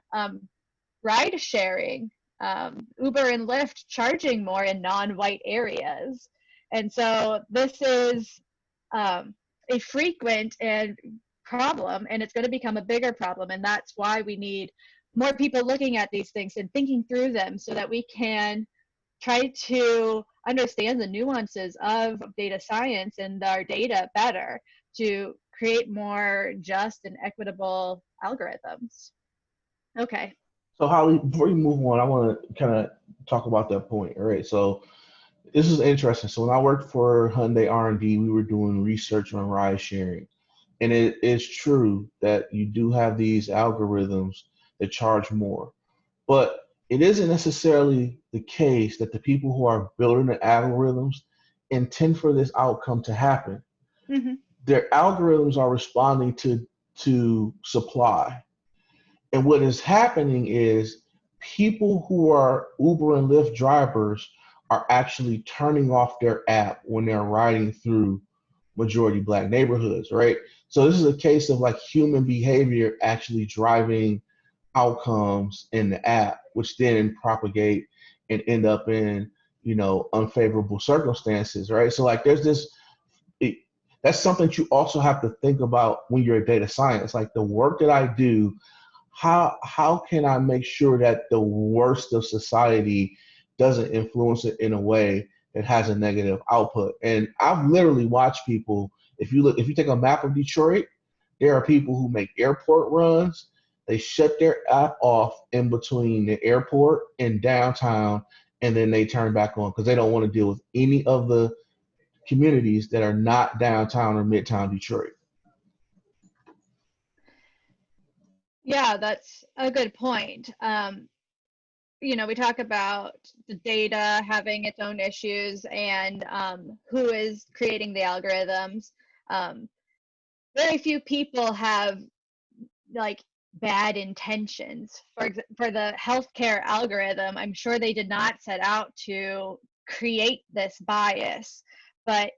ride sharing, Uber and Lyft charging more in non-white areas. And so this is a frequent and problem, and it's going to become a bigger problem, and that's why we need more people looking at these things and thinking through them, so that we can try to understand the nuances of data science and our data better to create more just and equitable algorithms. Okay. So Holly, before you move on, I want to kind of talk about that point. All right, so this is interesting. So when I worked for Hyundai R&D, we were doing research on ride sharing. And it is true that you do have these algorithms that charge more. But it isn't necessarily the case that the people who are building the algorithms intend for this outcome to happen. Mm-hmm. Their algorithms are responding to supply. And what is happening is people who are Uber and Lyft drivers are actually turning off their app when they're riding through majority Black neighborhoods, right? So this is a case of like human behavior actually driving outcomes in the app, which then propagate and end up in, unfavorable circumstances, right? So like there's this, that's something that you also have to think about when you're a data science. Like the work that I do, how can I make sure that the worst of society doesn't influence it in a way that has a negative output? And I've literally watched people, if you take a map of Detroit, there are people who make airport runs. They shut their app off in between the airport and downtown, and then they turn back on because they don't want to deal with any of the communities that are not downtown or midtown Detroit. Yeah, that's a good point. We talk about the data having its own issues and who is creating the algorithms. Very few people have like bad intentions. For the healthcare algorithm, I'm sure they did not set out to create this bias, but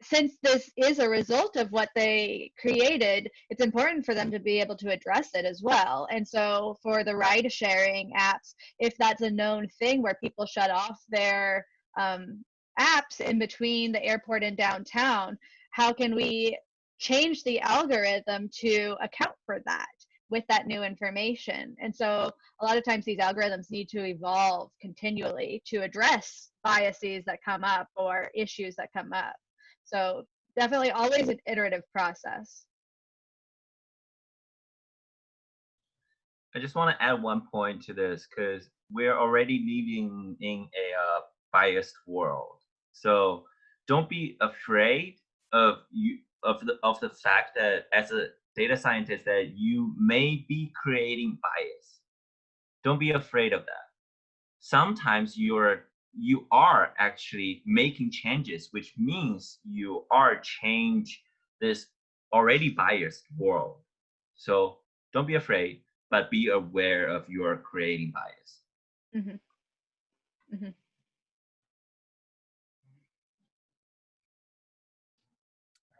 since this is a result of what they created, it's important for them to be able to address it as well. And so for the ride sharing apps, if that's a known thing where people shut off their apps in between the airport and downtown, how can we change the algorithm to account for that with that new information? And so a lot of times these algorithms need to evolve continually to address biases that come up or issues that come up. So definitely always an iterative process. I just want to add one point to this because we're already living in a biased world. So don't be afraid of the fact that as a data scientist that you may be creating bias. Don't be afraid of that. Sometimes you are actually making changes, which means you are change this already biased world. So don't be afraid, but be aware of your creating bias. Mm-hmm. Mm-hmm.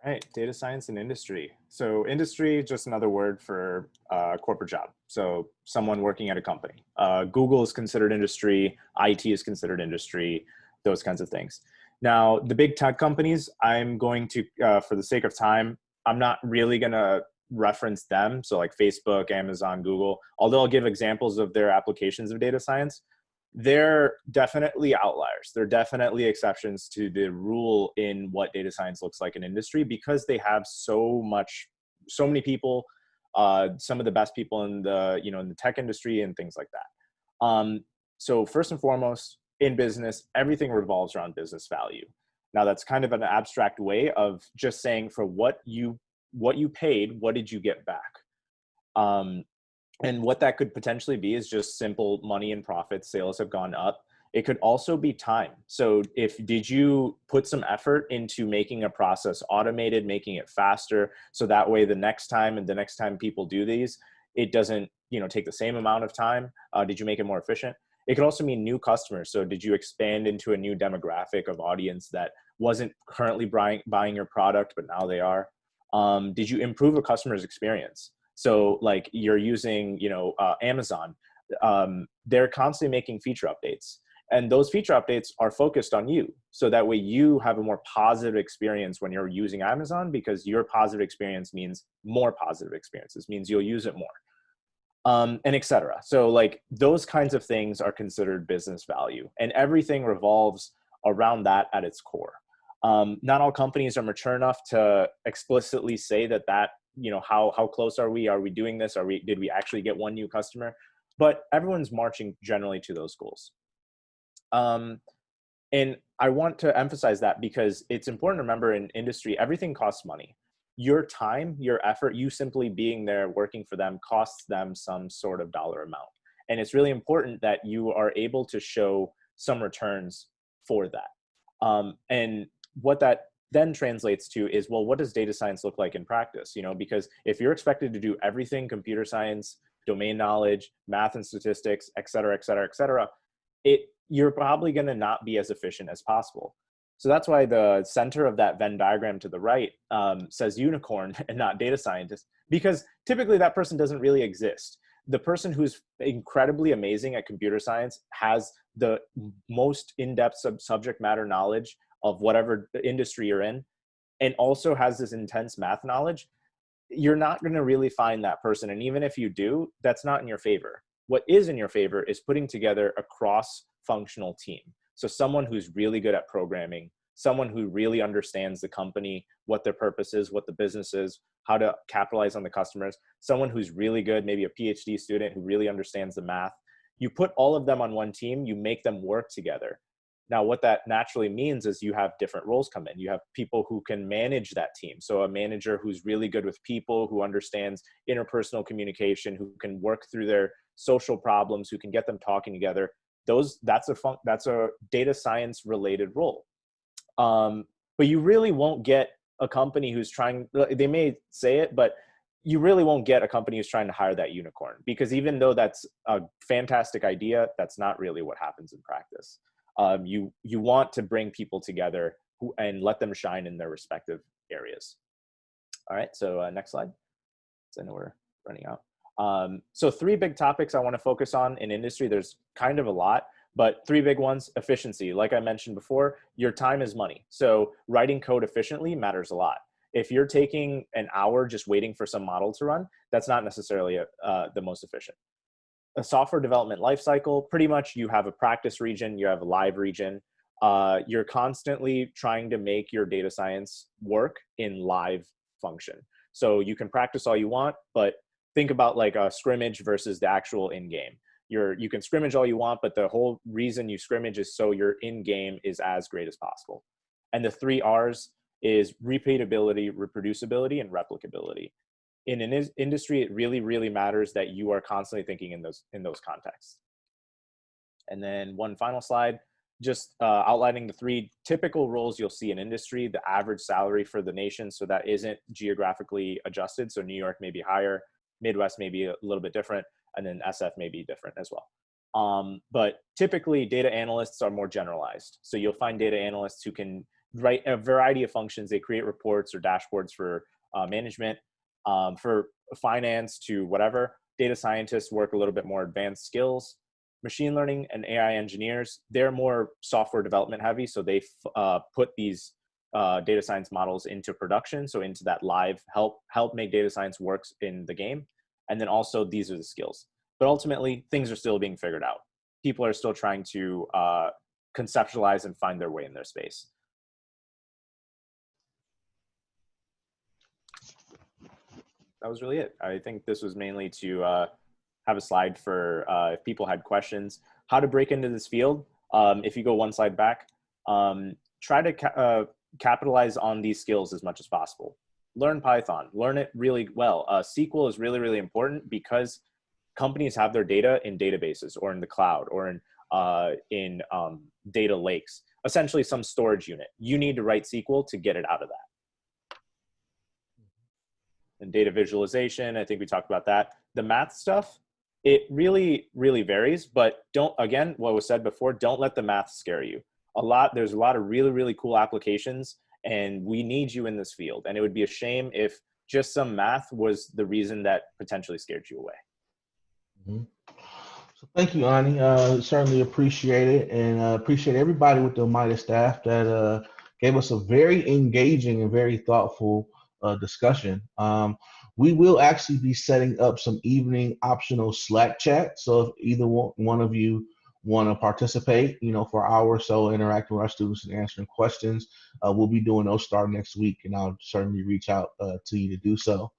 All right, data science and industry. So industry, just another word for corporate job. So someone working at a company. Google is considered industry, IT is considered industry, those kinds of things. Now, the big tech companies, I'm going to, for the sake of time, I'm not really gonna reference them. So like Facebook, Amazon, Google, although I'll give examples of their applications of data science. They're definitely outliers. They're definitely exceptions to the rule in what data science looks like in industry because they have so many people, some of the best people in the, in the tech industry and things like that. So first and foremost, in business, everything revolves around business value. Now that's kind of an abstract way of just saying for what you paid, what did you get back? And what that could potentially be is just simple money and profits. Sales have gone up. It could also be time. So did you put some effort into making a process automated, making it faster, so that way the next time people do these, it doesn't take the same amount of time? Did you make it more efficient? It could also mean new customers. So did you expand into a new demographic of audience that wasn't currently buying your product, but now they are? Did you improve a customer's experience? So like you're using, Amazon, they're constantly making feature updates, and those feature updates are focused on you. So that way you have a more positive experience when you're using Amazon, because your positive experience means more positive experiences, means you'll use it more, and etc. So like those kinds of things are considered business value, and everything revolves around that at its core. Not all companies are mature enough to explicitly say that how close are we? Are we doing this? Did we actually get one new customer? But everyone's marching generally to those goals. And I want to emphasize that because it's important to remember in industry, everything costs money. your time, your effort, you simply being there working for them costs them some sort of dollar amount. And it's really important that you are able to show some returns for that. And what that then translates to is, well, what does data science look like in practice? You know, because if you're expected to do everything, computer science, domain knowledge, math and statistics, et cetera, et cetera, et cetera, you're probably going to not be as efficient as possible. So that's why the center of that Venn diagram to the right says unicorn and not data scientist, because typically that person doesn't really exist. The person who's incredibly amazing at computer science has the most in-depth subject matter knowledge of whatever industry you're in, and also has this intense math knowledge. You're not going to really find that person. And even if you do, that's not in your favor. What is in your favor is putting together a cross-functional team. So someone who's really good at programming, someone who really understands the company, what their purpose is, what the business is, how to capitalize on the customers, someone who's really good, maybe a PhD student who really understands the math. You put all of them on one team, you make them work together. Now, what that naturally means is you have different roles come in. You have people who can manage that team. So a manager who's really good with people, who understands interpersonal communication, who can work through their social problems, who can get them talking together. That's a data science related role. But you really won't get a company who's trying, they may say it, but you really won't get a company who's trying to hire that unicorn, because even though that's a fantastic idea, that's not really what happens in practice. You want to bring people together and let them shine in their respective areas. All right, so next slide. So I know we're running out. So 3 big topics I want to focus on in industry. There's kind of a lot, but 3 big ones. Efficiency. Like I mentioned before, your time is money. So writing code efficiently matters a lot. If you're taking an hour just waiting for some model to run, that's not necessarily the most efficient. A software development lifecycle, pretty much you have a practice region, you have a live region. You're constantly trying to make your data science work in live function. So you can practice all you want, but think about like a scrimmage versus the actual in-game. You can scrimmage all you want, but the whole reason you scrimmage is so your in-game is as great as possible. And the 3 R's is repeatability, reproducibility, and replicability. In an industry, it really, really matters that you are constantly thinking in those contexts. And then one final slide, just outlining the 3 typical roles you'll see in industry, the average salary for the nation. So that isn't geographically adjusted. So New York may be higher, Midwest may be a little bit different, and then SF may be different as well. But typically data analysts are more generalized. So you'll find data analysts who can write a variety of functions. They create reports or dashboards for management, for finance to whatever. Data scientists work a little bit more advanced skills. Machine learning and AI engineers, they're more software development heavy. So they put these data science models into production. So into that live, help make data science works in the game. And then also these are the skills. But ultimately things are still being figured out. People are still trying to conceptualize and find their way in their space. That was really it. I think this was mainly to have a slide for if people had questions, how to break into this field. If you go one slide back, try to capitalize on these skills as much as possible. Learn Python, learn it really well. SQL is really, really important because companies have their data in databases or in the cloud or in data lakes, essentially some storage unit. You need to write SQL to get it out of that. And data visualization, I think we talked about that. The math stuff, it really, really varies, but again, what was said before, don't let the math scare you. There's a lot of really, really cool applications, and we need you in this field. And it would be a shame if just some math was the reason that potentially scared you away. Mm-hmm. So thank you, Ani. Certainly appreciate it, and appreciate everybody with the MIDAS staff that gave us a very engaging and very thoughtful discussion. We will actually be setting up some evening optional Slack chat. So if either one of you want to participate, for an hour or so interacting with our students and answering questions, we'll be doing those starting next week, and I'll certainly reach out to you to do so.